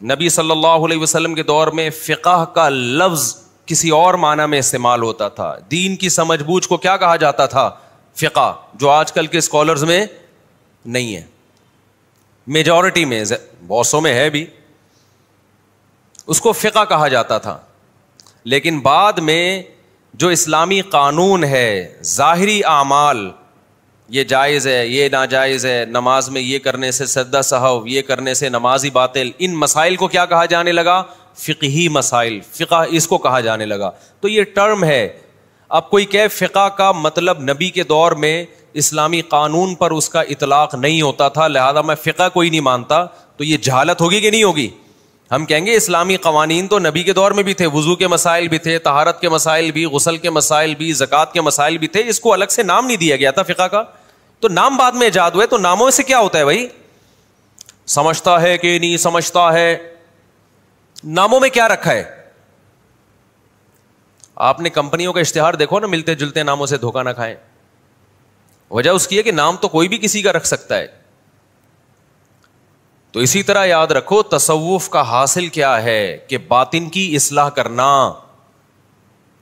نبی صلی اللہ علیہ وسلم کے دور میں فقہ کا لفظ کسی اور معنی میں استعمال ہوتا تھا. دین کی سمجھ بوجھ کو کیا کہا جاتا تھا؟ فقہ, جو آج کل کے اسکالرز میں نہیں ہے, میجورٹی میں, بہت سو میں ہے بھی, اس کو فقہ کہا جاتا تھا. لیکن بعد میں جو اسلامی قانون ہے, ظاہری اعمال, یہ جائز ہے, یہ ناجائز ہے, نماز میں یہ کرنے سے سجدہ سہو, یہ کرنے سے نماز ہی باطل, ان مسائل کو کیا کہا جانے لگا؟ فقہی مسائل, فقہ اس کو کہا جانے لگا. تو یہ ٹرم ہے. اب کوئی کہ فقہ کا مطلب نبی کے دور میں اسلامی قانون پر اس کا اطلاق نہیں ہوتا تھا, لہذا میں فقہ کوئی نہیں مانتا, تو یہ جہالت ہوگی کہ نہیں ہوگی؟ ہم کہیں گے اسلامی قوانین تو نبی کے دور میں بھی تھے, وضو کے مسائل بھی تھے, طہارت کے مسائل بھی, غسل کے مسائل بھی, زکوٰۃ کے مسائل بھی تھے, اس کو الگ سے نام نہیں دیا گیا تھا فقہ کا. تو نام بعد میں ایجاد ہوئے, تو ناموں سے کیا ہوتا ہے بھائی؟ سمجھتا ہے کہ نہیں سمجھتا ہے, ناموں میں کیا رکھا ہے؟ آپ نے کمپنیوں کا اشتہار دیکھو نا, ملتے جلتے ناموں سے دھوکہ نہ کھائیں. وجہ اس کی ہے کہ نام تو کوئی بھی کسی کا رکھ سکتا ہے. تو اسی طرح یاد رکھو تصوف کا حاصل کیا ہے کہ باطن کی اصلاح کرنا.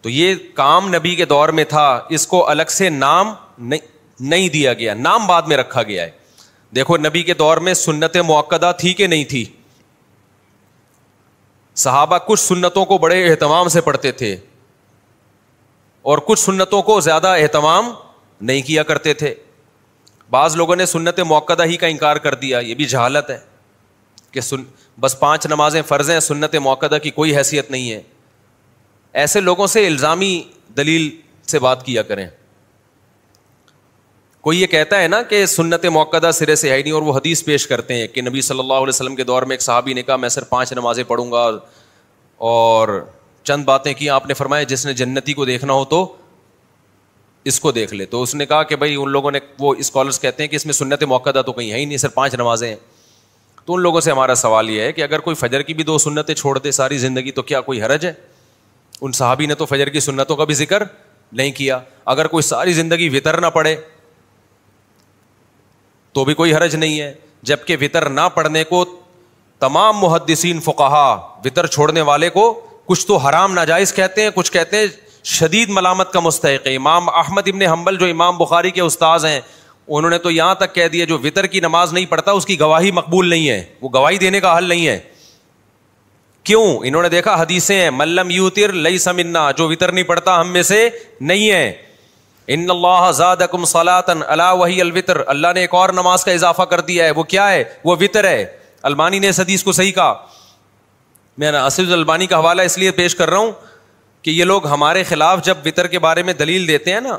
تو یہ کام نبی کے دور میں تھا, اس کو الگ سے نام نہیں دیا گیا, نام بعد میں رکھا گیا ہے. دیکھو نبی کے دور میں سنت مؤکدہ تھی کہ نہیں تھی؟ صحابہ کچھ سنتوں کو بڑے اہتمام سے پڑھتے تھے اور کچھ سنتوں کو زیادہ اہتمام نہیں کیا کرتے تھے. بعض لوگوں نے سنت مؤکدہ ہی کا انکار کر دیا, یہ بھی جہالت ہے کہ بس 5 نمازیں فرض ہیں, سنت مؤکدہ کی کوئی حیثیت نہیں ہے. ایسے لوگوں سے الزامی دلیل سے بات کیا کریں. کوئی یہ کہتا ہے نا کہ سنت مؤکدہ سرے سے ہے نہیں, اور وہ حدیث پیش کرتے ہیں کہ نبی صلی اللہ علیہ وسلم کے دور میں ایک صحابی نے کہا میں صرف 5 نمازیں پڑھوں گا, اور چند باتیں کی, آپ نے فرمایا جس نے جنتی کو دیکھنا ہو تو اس کو دیکھ لے. تو اس نے کہا کہ بھائی ان لوگوں نے, وہ اسکالرس کہتے ہیں کہ اس میں سنت مؤکدہ تو کہیں ہے ہی نہیں, صرف 5 نمازیں ہیں. تو ان لوگوں سے ہمارا سوال یہ ہے کہ اگر کوئی فجر کی بھی 2 سنتیں چھوڑ دے ساری زندگی تو کیا کوئی حرج ہے؟ ان صحابی نے تو فجر کی سنتوں کا بھی ذکر نہیں کیا. اگر کوئی ساری زندگی وطر نہ پڑھے تو بھی کوئی حرج نہیں ہے, جبکہ وطر نہ پڑھنے کو تمام محدثین فقہا وطر چھوڑنے والے کو کچھ تو حرام ناجائز کہتے ہیں, کچھ کہتے ہیں شدید ملامت کا مستحق ہے. امام احمد ابن حنبل جو امام بخاری کے استاذ ہیں, انہوں نے تو یہاں تک کہہ دیا جو وطر کی نماز نہیں پڑھتا اس کی گواہی مقبول نہیں ہے, وہ گواہی دینے کا حل نہیں ہے. کیوں؟ انہوں نے دیکھا حدیثیں ہیں, من لم یوتر لیس منا, جو وطر نہیں پڑھتا ہم میں سے نہیں ہے. ان اللہ زادکم صلاۃ الا وہی الوتر, اللہ نے ایک اور نماز کا اضافہ کر دیا ہے, وہ کیا ہے؟ وہ وطر ہے. البانی نے اس حدیث کو صحیح کہا. میں اسد البانی کا حوالہ اس لیے پیش کر رہا ہوں کہ یہ لوگ ہمارے خلاف جب وطر کے بارے میں دلیل دیتے ہیں نا,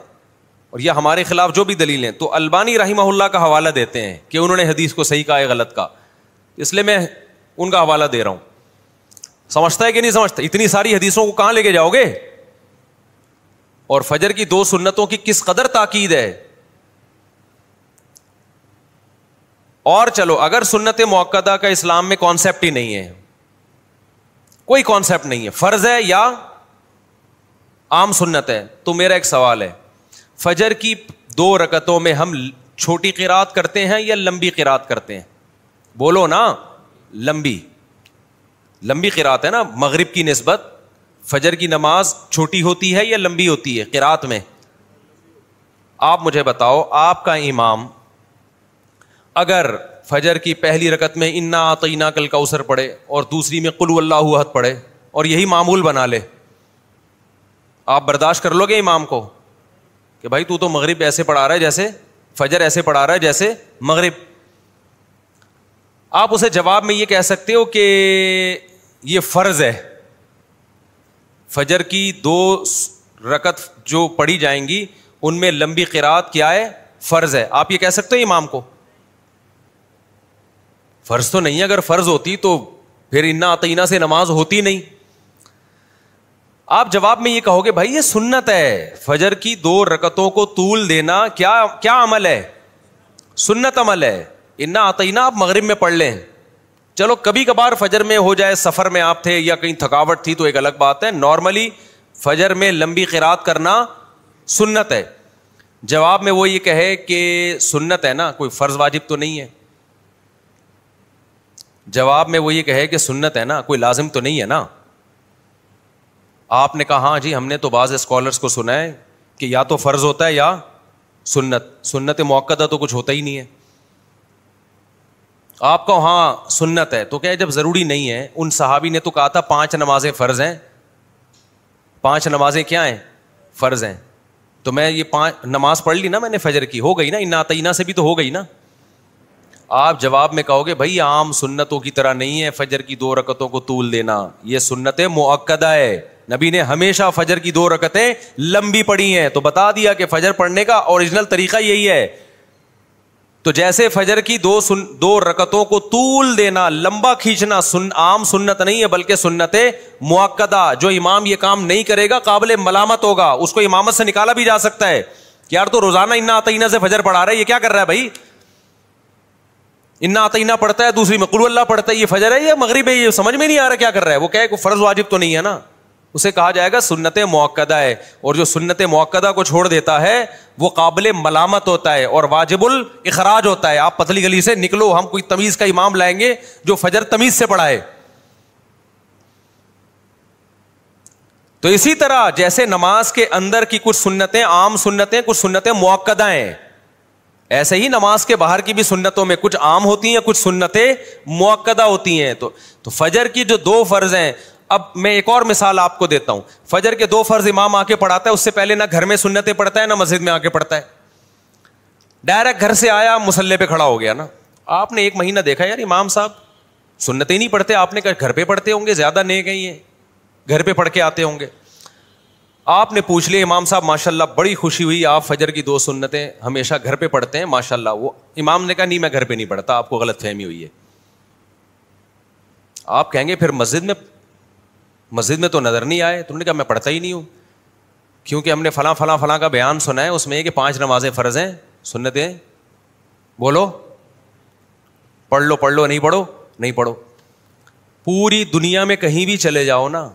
اور یہ ہمارے خلاف جو بھی دلیل ہیں, تو البانی رحمہ اللہ کا حوالہ دیتے ہیں کہ انہوں نے حدیث کو صحیح کہا ہے غلط کہا, اس لیے میں ان کا حوالہ دے رہا ہوں. سمجھتا ہے کہ نہیں سمجھتا؟ اتنی ساری حدیثوں کو کہاں لے کے جاؤ گے؟ اور فجر کی 2 سنتوں کی کس قدر تاکید ہے. اور چلو اگر سنت مؤکدہ کا اسلام میں کانسیپٹ ہی نہیں ہے, کوئی کانسیپٹ نہیں ہے, فرض ہے یا عام سنت ہے, تو میرا ایک سوال ہے, فجر کی 2 رکعتوں میں ہم چھوٹی قرات کرتے ہیں یا لمبی قرات کرتے ہیں؟ بولو نا. لمبی قرات ہے نا مغرب کی نسبت, فجر کی نماز چھوٹی ہوتی ہے یا لمبی ہوتی ہے قرات میں؟ آپ مجھے بتاؤ، آپ کا امام اگر فجر کی پہلی رکعت میں انا اعطیناک الکوثر پڑھے اور دوسری میں قل واللہ احد پڑھے اور یہی معمول بنا لے، آپ برداشت کر لو گے امام کو کہ بھائی تو مغرب ایسے پڑھا رہا ہے جیسے فجر ایسے پڑھا رہا ہے جیسے مغرب؟ آپ اسے جواب میں یہ کہہ سکتے ہو کہ یہ فرض ہے، فجر کی 2 رکعت جو پڑھی جائیں گی ان میں لمبی قرات کیا ہے؟ فرض ہے. آپ یہ کہہ سکتے ہو امام کو؟ فرض تو نہیں ہے، اگر فرض ہوتی تو پھر انا اعطینا سے نماز ہوتی نہیں. آپ جواب میں یہ کہو گے بھائی یہ سنت ہے، فجر کی 2 رکعتوں کو طول دینا کیا عمل ہے؟ سنت عمل ہے. انا اعطینا آپ مغرب میں پڑھ لیں، چلو کبھی کبھار فجر میں ہو جائے، سفر میں آپ تھے یا کہیں تھکاوٹ تھی تو ایک الگ بات ہے، نارملی فجر میں لمبی قرات کرنا سنت ہے. جواب میں وہ یہ کہے کہ سنت ہے نا، کوئی فرض واجب تو نہیں ہے. جواب میں وہ یہ کہے کہ سنت ہے نا، کوئی لازم تو نہیں ہے نا. آپ نے کہا ہاں جی ہم نے تو بعض اسکالرس کو سنا ہے کہ یا تو فرض ہوتا ہے یا سنت موقدہ تو کچھ ہوتا ہی نہیں ہے. آپ کو ہاں سنت ہے تو کہ جب ضروری نہیں ہے، ان صحابی نے تو کہا تھا 5 نمازیں فرض ہیں، 5 نمازیں کیا ہیں؟ فرض ہیں. تو میں یہ 5 نماز پڑھ لی نا میں نے فجر کی، ہو گئی نا، انا اعطینا سے بھی تو ہو گئی نا. آپ جواب میں کہو گے بھائی عام سنتوں کی طرح نہیں ہے فجر کی 2 رکعتوں کو طول دینا، یہ سنت مؤکدہ ہے. نبی نے ہمیشہ فجر کی 2 رکعتیں لمبی پڑھی ہیں. تو بتا دیا کہ فجر پڑھنے کا اوریجنل طریقہ یہی ہے. تو جیسے فجر کی 2 رکعتوں کو طول دینا، لمبا کھینچنا عام سنت نہیں ہے بلکہ سنت مؤکدہ. جو امام یہ کام نہیں کرے گا قابل ملامت ہوگا، اس کو امامت سے نکالا بھی جا سکتا ہے کہ یار تو روزانہ انا اعطینا سے فجر پڑھا رہا ہے، یہ کیا کر رہا ہے بھائی؟ انا اعطینا پڑھتا ہے، دوسری میں قل اللہ پڑھتا ہے، یہ فجر ہے یا مغرب ہے؟ یہ سمجھ میں نہیں آ رہا کیا کر رہا ہے. وہ کہے کہ فرض واجب تو نہیں ہے نا، اسے کہا جائے گا سنت مؤکدہ ہے. اور جو سنت مؤکدہ کو چھوڑ دیتا ہے وہ قابل ملامت ہوتا ہے اور واجب الاخراج ہوتا ہے. آپ پتلی گلی سے نکلو، ہم کوئی تمیز کا امام لائیں گے جو فجر تمیز سے پڑھائے. تو اسی طرح جیسے نماز کے اندر کی کچھ سنتیں عام سنتیں، کچھ سنتیں مؤکدہ ہیں، ایسے ہی نماز کے باہر کی بھی سنتوں میں کچھ عام ہوتی ہیں، کچھ سنتیں مؤکدہ ہوتی ہیں. تو فجر کی جو 2 فرض ہیں، اب میں ایک اور مثال آپ کو دیتا ہوں. فجر کے 2 فرض امام آ کے پڑھاتا ہے، اس سے پہلے نہ گھر میں سنتیں پڑھتا ہے نہ مسجد میں آ کے پڑھتا ہے. ڈائریکٹ گھر سے آیا مصلی پہ کھڑا ہو گیا نا. آپ نے 1 مہینہ دیکھا یار امام صاحب سنتیں نہیں پڑھتے، آپ نے کہا گھر پہ پڑھتے ہوں گے، زیادہ نیک ہیں یہ، گھر پہ پڑھ کے آتے ہوں گے. آپ نے پوچھ لیا امام صاحب ماشاءاللہ بڑی خوشی ہوئی، آپ فجر کی 2 سنتیں ہمیشہ گھر پہ پڑھتے ہیں ماشاءاللہ. وہ امام نے کہا نہیں میں گھر پہ نہیں پڑھتا، آپ کو غلط فہمی ہوئی ہے. آپ کہیں گے پھر مسجد میں تو نظر نہیں آئے. تم نے کہا میں پڑھتا ہی نہیں ہوں، کیونکہ ہم نے فلاں فلاں فلاں کا بیان سنا ہے، اس میں یہ کہ 5 نمازیں فرض ہیں، سنتیں بولو پڑھ لو، نہیں پڑھو. پوری دنیا میں کہیں بھی چلے جاؤ نا،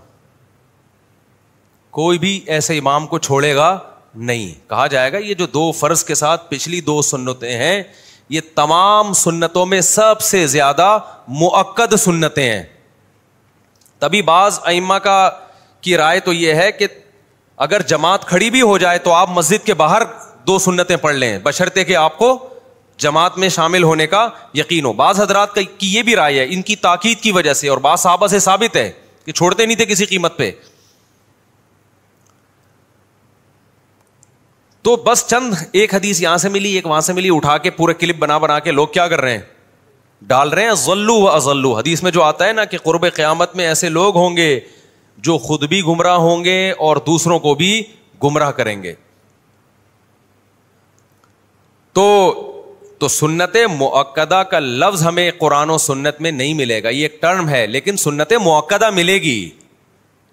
کوئی بھی ایسے امام کو چھوڑے گا نہیں. کہا جائے گا یہ جو 2 فرض کے ساتھ پچھلی 2 سنتیں ہیں، یہ تمام سنتوں میں سب سے زیادہ مؤکد سنتیں ہیں. تبھی بعض ائمہ کی رائے تو یہ ہے کہ اگر جماعت کھڑی بھی ہو جائے تو آپ مسجد کے باہر 2 سنتیں پڑھ لیں، بشرطے کہ آپ کو جماعت میں شامل ہونے کا یقین ہو. بعض حضرات کی یہ بھی رائے ہے ان کی تاکید کی وجہ سے، اور بعض صحابہ سے ثابت ہے کہ چھوڑتے نہیں تھے کسی قیمت پہ. تو بس چند ایک حدیث یہاں سے ملی، ایک وہاں سے ملی، اٹھا کے پورے کلپ بنا کے لوگ کیا کر رہے ہیں؟ ڈال رہے ہیں. ضلوا واضلوا، حدیث میں جو آتا ہے نا کہ قرب قیامت میں ایسے لوگ ہوں گے جو خود بھی گمراہ ہوں گے اور دوسروں کو بھی گمراہ کریں گے. تو سنت مؤکدہ کا لفظ ہمیں قرآن و سنت میں نہیں ملے گا، یہ ایک ٹرم ہے، لیکن سنت مؤکدہ ملے گی،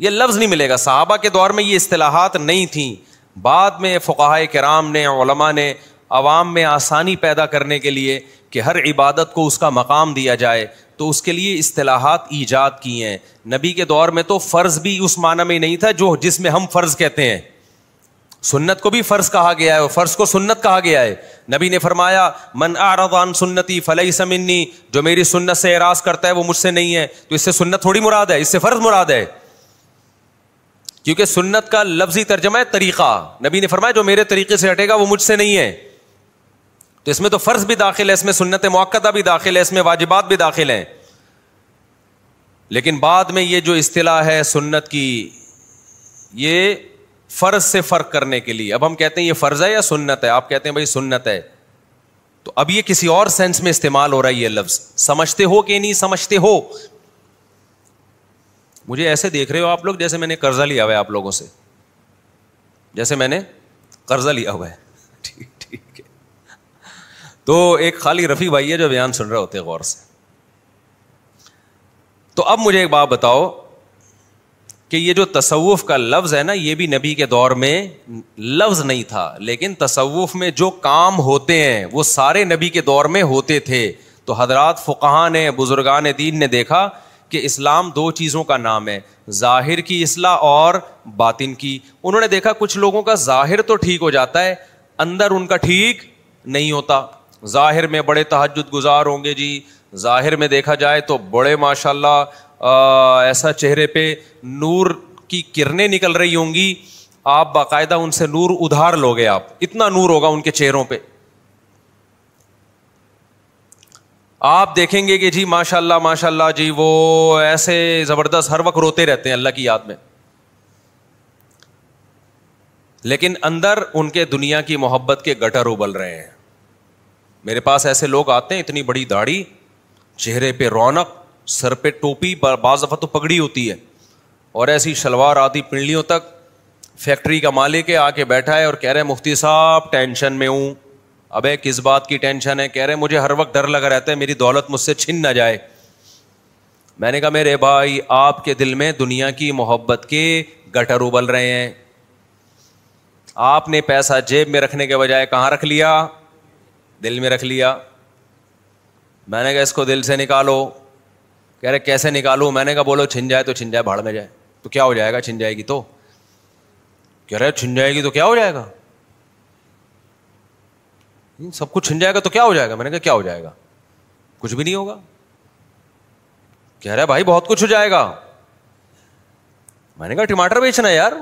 یہ لفظ نہیں ملے گا. صحابہ کے دور میں یہ اصطلاحات نہیں تھیں. بعد میں فقہائے کرام نے، علماء نے عوام میں آسانی پیدا کرنے کے لیے کہ ہر عبادت کو اس کا مقام دیا جائے تو اس کے لیے اصطلاحات ایجاد کی ہیں. نبی کے دور میں تو فرض بھی اس معنی میں نہیں تھا جس میں ہم فرض کہتے ہیں. سنت کو بھی فرض کہا گیا ہے اور فرض کو سنت کہا گیا ہے. نبی نے فرمایا من اعرض عن سنتی فلیس منی، جو میری سنت سے اعراض کرتا ہے وہ مجھ سے نہیں ہے. تو اس سے سنت تھوڑی مراد ہے، اس سے فرض مراد ہے. کیونکہ سنت کا لفظی ترجمہ ہے طریقہ. نبی نے فرمایا جو میرے طریقے سے ہٹے گا وہ مجھ سے نہیں ہے. تو اس میں تو فرض بھی داخل ہے, اس میں سنت مؤکدہ بھی داخل ہے, اس میں واجبات بھی داخل ہیں. لیکن بعد میں یہ جو اصطلاح ہے سنت کی, یہ فرض سے فرق کرنے کے لیے, اب ہم کہتے ہیں یہ فرض ہے یا سنت ہے, آپ کہتے ہیں بھائی سنت ہے, تو اب یہ کسی اور سینس میں استعمال ہو رہا ہے یہ لفظ. سمجھتے ہو کہ نہیں سمجھتے ہو؟ مجھے ایسے دیکھ رہے ہو آپ لوگ جیسے میں نے قرضہ لیا ہوا ہے آپ لوگوں سے, جیسے میں نے قرضہ لیا ہوا ہے. ٹھیک ہے. تو ایک خالی رفیع بھائی ہے جو بیان سن رہے ہوتے ہیں غور سے. تو اب مجھے ایک بات بتاؤ کہ یہ جو تصوف کا لفظ ہے نا, یہ بھی نبی کے دور میں لفظ نہیں تھا, لیکن تصوف میں جو کام ہوتے ہیں وہ سارے نبی کے دور میں ہوتے تھے. تو حضرات فقہاء نے, بزرگان دین نے دیکھا کہ اسلام دو چیزوں کا نام ہے, ظاہر کی اصلاح اور باطن کی. انہوں نے دیکھا کچھ لوگوں کا ظاہر تو ٹھیک ہو جاتا ہے, اندر ان کا ٹھیک نہیں ہوتا. ظاہر میں بڑے تہجد گزار ہوں گے جی, ظاہر میں دیکھا جائے تو بڑے ماشاءاللہ ایسا چہرے پہ نور کی کرنیں نکل رہی ہوں گی, آپ باقاعدہ ان سے نور ادھار لوگے, آپ اتنا نور ہوگا ان کے چہروں پہ. آپ دیکھیں گے کہ جی ماشاءاللہ ماشاءاللہ جی وہ ایسے زبردست ہر وقت روتے رہتے ہیں اللہ کی یاد میں, لیکن اندر ان کے دنیا کی محبت کے گٹر ابل رہے ہیں. میرے پاس ایسے لوگ آتے ہیں, اتنی بڑی داڑھی, چہرے پہ رونق, سر پہ ٹوپی, بعض دفعہ تو پگڑی ہوتی ہے, اور ایسی شلوار آدھی پنڈلیوں تک. فیکٹری کا مالک ہے, آ کے بیٹھا ہے اور کہہ رہے مفتی صاحب ٹینشن میں ہوں. ابے کس بات کی ٹینشن ہے؟ کہہ رہے مجھے ہر وقت ڈر لگا رہتا ہے میری دولت مجھ سے چھن نہ جائے. میں نے کہا میرے بھائی آپ کے دل میں دنیا کی محبت کے گٹر ابل رہے ہیں. آپ نے پیسہ جیب میں رکھنے کے بجائے کہاں رکھ لیا؟ دل میں رکھ لیا. میں نے کہا اس کو دل سے نکالو. کہہ رہے کیسے نکالوں؟ میں نے کہا بولو چھن جائے تو چھن جائے, بھاڑ میں جائے. تو کیا ہو جائے گا چھن جائے گی تو؟ کہہ رہے چھن جائے گی تو کیا ہو جائے گا؟ سب کچھ چھن جائے گا تو کیا ہو جائے گا؟ میں نے کہا کیا ہو جائے گا؟ کچھ بھی نہیں ہوگا. کہہ رہا بھائی بہت کچھ ہو جائے گا. میں نے کہا ٹماٹر بیچنا ہے یار.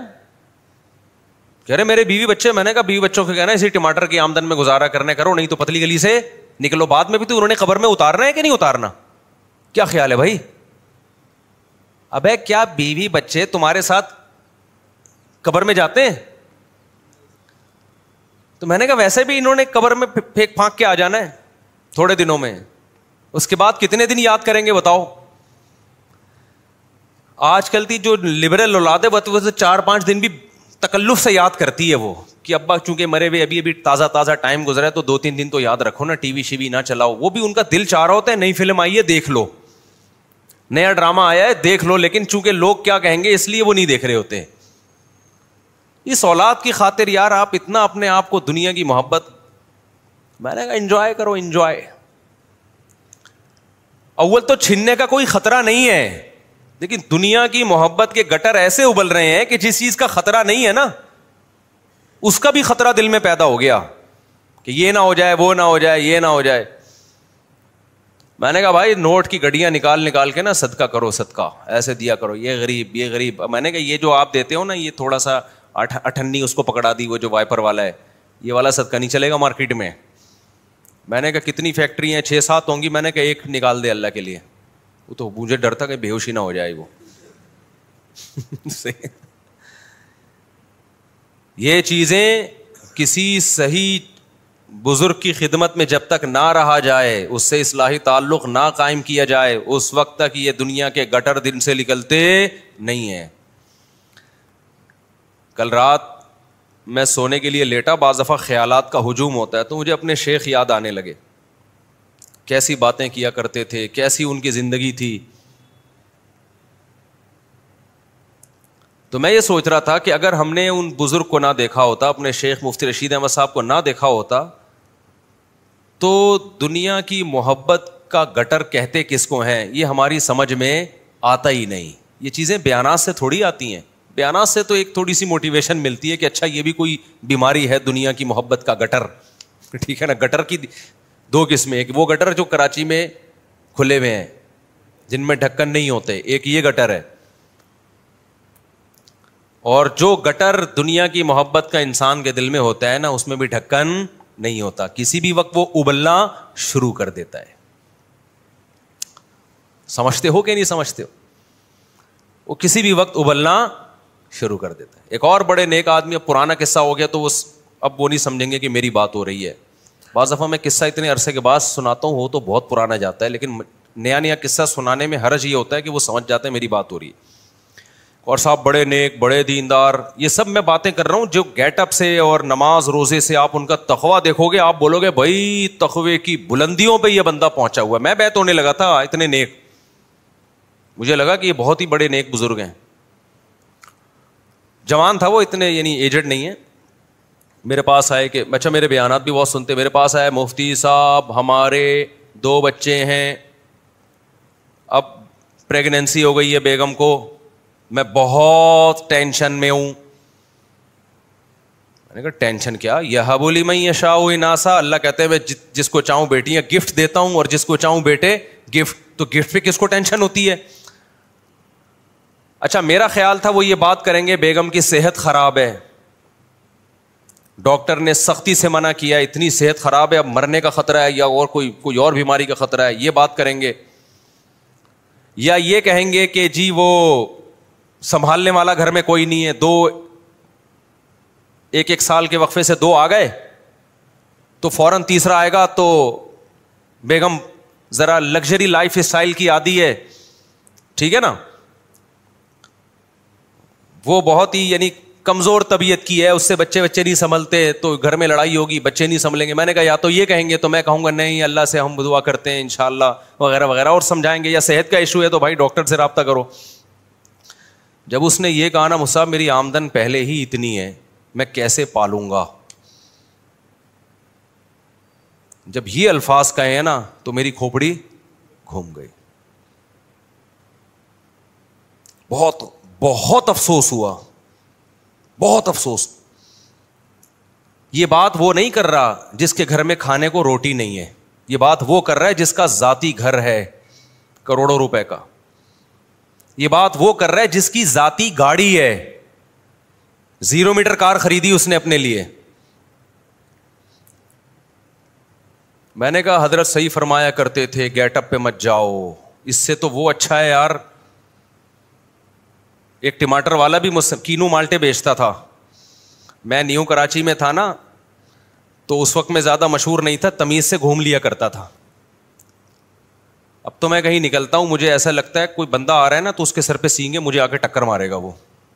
کہہ رہے میرے بیوی بچے. میں نے کہا بیوی بچوں کو کہنا اسی ٹماٹر کی آمدن میں گزارا کرنے کرو, نہیں تو پتلی گلی سے نکلو. بعد میں بھی تو انہوں نے قبر میں اتارنا ہے کہ نہیں اتارنا؟ کیا خیال ہے بھائی؟ ابے کیا بیوی بچے تمہارے ساتھ قبر میں جاتے ہیں؟ تو میں نے کہا ویسے بھی انہوں نے قبر میں پھینک پھانک کے آ جانا ہے تھوڑے دنوں میں, اس کے بعد کتنے دن یاد کریں گے بتاؤ؟ آج کل کی جو لبرل اولاد ہے وہ 4-5 دن بھی تکلف سے یاد کرتی ہے وہ, کہ ابا چونکہ مرے ہوئے ابھی تازہ تازہ ٹائم گزرا ہے تو 2-3 دن تو یاد رکھو نا, ٹی وی شیوی نہ چلاؤ. وہ بھی ان کا دل چاہ رہا ہوتا ہے نئی فلم آئی ہے دیکھ لو, نیا ڈرامہ آیا ہے دیکھ لو, لیکن چونکہ لوگ کیا کہیں گے اس لیے وہ نہیں دیکھ رہے ہوتے. اس اولاد کی خاطر یار آپ اتنا اپنے آپ کو دنیا کی محبت. میں نے کہا انجوائے کرو انجوائے. اول تو چھننے کا کوئی خطرہ نہیں ہے, لیکن دنیا کی محبت کے گٹر ایسے ابل رہے ہیں کہ جس چیز کا خطرہ نہیں ہے نا اس کا بھی خطرہ دل میں پیدا ہو گیا کہ یہ نہ ہو جائے, وہ نہ ہو جائے, یہ نہ ہو جائے. میں نے کہا بھائی نوٹ کی گڈیاں نکال کے نا صدقہ کرو, صدقہ ایسے دیا کرو, یہ غریب یہ غریب. میں نے کہا یہ جو آپ دیتے ہو نا یہ تھوڑا سا اٹھنی اس کو پکڑا دی, وہ جو وائپر والا ہے, یہ والا صدقہ نہیں چلے گا مارکیٹ میں. میں نے کہا کتنی فیکٹری ہیں, 6-7 ہوں گی. میں نے کہا ایک نکال دے اللہ کے لیے. وہ تو مجھے ڈر تھا کہ بے ہوشی نہ ہو جائے وہ. یہ چیزیں کسی صحیح بزرگ کی خدمت میں جب تک نہ رہا جائے, اس سے اصلاحی تعلق نہ قائم کیا جائے, اس وقت تک یہ دنیا کے گٹر دل سے نکلتے نہیں ہیں. کل رات میں سونے کے لیے لیٹا, بعض دفعہ خیالات کا ہجوم ہوتا ہے, تو مجھے اپنے شیخ یاد آنے لگے. کیسی باتیں کیا کرتے تھے, کیسی ان کی زندگی تھی. تو میں یہ سوچ رہا تھا کہ اگر ہم نے ان بزرگ کو نہ دیکھا ہوتا, اپنے شیخ مفتی رشید احمد صاحب کو نہ دیکھا ہوتا, تو دنیا کی محبت کا گٹر کہتے کس کو ہیں یہ ہماری سمجھ میں آتا ہی نہیں. یہ چیزیں بیانات سے تھوڑی آتی ہیں. بیانات سے تو ایک تھوڑی سی موٹیویشن ملتی ہے کہ اچھا یہ بھی کوئی بیماری ہے دنیا کی محبت کا گٹر. ٹھیک ہے نا. گٹر کی 2 قسمیں, ایک وہ گٹر جو کراچی میں کھلے ہوئے ہیں جن میں ڈھکن نہیں ہوتے, ایک یہ گٹر ہے. اور جو گٹر دنیا کی محبت کا انسان کے دل میں ہوتا ہے نا, اس میں بھی ڈھکن نہیں ہوتا, کسی بھی وقت وہ ابلنا شروع کر دیتا ہے. سمجھتے ہو کہ نہیں سمجھتے ہو؟ وہ کسی بھی وقت ابلنا شروع کر دیتا ہے. ایک اور بڑے نیک آدمی, اب پرانا قصہ ہو گیا تو اب وہ نہیں سمجھیں گے کہ میری بات ہو رہی ہے. بعض دفعہ میں قصہ اتنے عرصے کے بعد سناتا ہوں, وہ تو بہت پرانا جاتا ہے, لیکن نیا قصہ سنانے میں حرج یہ ہوتا ہے کہ وہ سمجھ جاتے ہیں میری بات ہو رہی ہے. اور صاحب بڑے نیک, بڑے دیندار, یہ سب میں باتیں کر رہا ہوں جو گیٹ اپ سے اور نماز روزے سے آپ ان کا تقویٰ دیکھو گے, آپ بولو گے بھائی تقوی کی بلندیوں پہ یہ بندہ پہنچا ہوا ہے. میں بیت ہونے لگا تھا, اتنے نیک, مجھے لگا کہ یہ بہت ہی بڑے نیک بزرگ ہیں. جوان تھا وہ, اتنے یعنی ایجڈ نہیں ہے. میرے پاس آئے کہ اچھا میرے بیانات بھی بہت سنتے, میرے پاس آئے مفتی صاحب ہمارے 2 بچے ہیں, اب پریگنینسی ہو گئی ہے بیگم کو, میں بہت ٹینشن میں ہوں. میں نے کہا ٹینشن کیا؟ یہب لمن یشاء اناثا, اللہ کہتے ہیں میں جس کو چاہوں بیٹیاں گفٹ دیتا ہوں اور جس کو چاہوں بیٹے گفٹ. تو گفٹ پہ کس کو ٹینشن ہوتی ہے؟ اچھا میرا خیال تھا وہ یہ بات کریں گے بیگم کی صحت خراب ہے, ڈاکٹر نے سختی سے منع کیا, اتنی صحت خراب ہے اب مرنے کا خطرہ ہے یا اور کوئی اور بیماری کا خطرہ ہے, یہ بات کریں گے. یا یہ کہیں گے کہ جی وہ سنبھالنے والا گھر میں کوئی نہیں ہے, 1 سال کے وقفے سے 2 آ گئے تو فوراً تیسرا آئے گا, تو بیگم ذرا لگژری لائف اسٹائل کی عادی ہے, ٹھیک ہے نا, وہ بہت ہی یعنی کمزور طبیعت کی ہے, اس سے بچے نہیں سنبھلتے, تو گھر میں لڑائی ہوگی, بچے نہیں سنبھلیں گے. میں نے کہا یا تو یہ کہیں گے تو میں کہوں گا نہیں اللہ سے ہم دعا کرتے ہیں انشاءاللہ وغیرہ وغیرہ, اور سمجھائیں گے. یا صحت کا ایشو ہے تو بھائی ڈاکٹر سے رابطہ کرو. جب اس نے یہ کہا نا مصعب میری آمدن پہلے ہی اتنی ہے, میں کیسے پالوں گا, جب یہ الفاظ کہے ہیں نا تو میری کھوپڑی گھوم گئی. بہت بہت افسوس ہوا, بہت افسوس. یہ بات وہ نہیں کر رہا جس کے گھر میں کھانے کو روٹی نہیں ہے, یہ بات وہ کر رہا ہے جس کا ذاتی گھر ہے کروڑوں روپے کا. یہ بات وہ کر رہا ہے جس کی ذاتی گاڑی ہے, 0 میٹر کار خریدی اس نے اپنے لیے. میں نے کہا حضرت صحیح فرمایا کرتے تھے گیٹ اپ پہ مت جاؤ, اس سے تو وہ اچھا ہے یار. ایک ٹماٹر والا بھی کینو مالٹے بیچتا تھا, میں نیو کراچی میں تھا نا, تو اس وقت میں زیادہ مشہور نہیں تھا, تمیز سے گھوم لیا کرتا تھا. اب تو میں کہیں نکلتا ہوں مجھے ایسا لگتا ہے کوئی بندہ آ رہا ہے نا تو اس کے سر پہ سینگے مجھے آ کے ٹکر مارے گا وہ,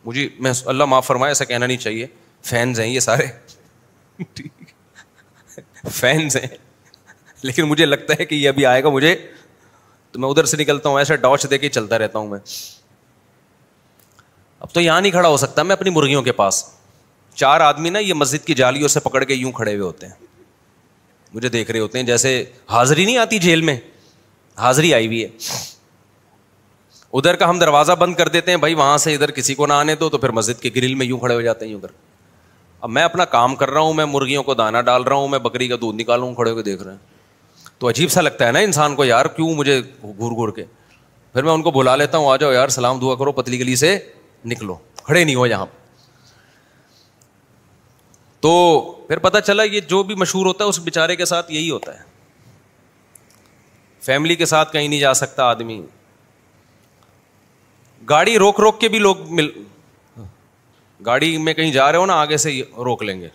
میں اللہ معاف فرمائے ایسا کہنا نہیں چاہیے, فینز ہیں یہ سارے فینز ہیں, لیکن مجھے لگتا ہے کہ یہ ابھی آئے گا مجھے, تو میں ادھر سے نکلتا ہوں ایسا ڈاچ دے کے چلتا رہتا ہوں میں. اب تو یہاں نہیں کھڑا ہو سکتا میں اپنی مرغیوں کے پاس. 4 آدمی نا یہ مسجد کی جالیوں سے پکڑ کے یوں کھڑے ہوئے ہوتے ہیں, مجھے دیکھ رہے ہوتے ہیں جیسے حاضری نہیں آتی جیل میں, حاضری آئی ہوئی ہے. ادھر کا ہم دروازہ بند کر دیتے ہیں بھائی وہاں سے ادھر کسی کو نہ آنے دو, تو پھر مسجد کے گرل میں یوں کھڑے ہو جاتے ہیں یوں کر. اب میں اپنا کام کر رہا ہوں, میں مرغیوں کو دانا ڈال رہا ہوں, میں بکری کا دودھ نکال رہا ہوں, کھڑے ہو کے دیکھ رہے ہیں. تو عجیب سا لگتا ہے نا انسان کو, یار کیوں مجھے گھور گھور کے. پھر میں ان کو بلا لیتا ہوں, آ جاؤ یار سلام دعا کرو, پتلی گلی سے نکلو, کھڑے نہیں ہو یہاں. تو پھر پتہ چلا یہ جو بھی مشہور ہوتا ہے اس بیچارے کے ساتھ یہی ہوتا ہے. فیملی کے ساتھ کہیں نہیں جا سکتا آدمی, گاڑی روک روک کے بھی لوگ گاڑی میں کہیں جا رہے ہو نا آگے سے روک لیں گے,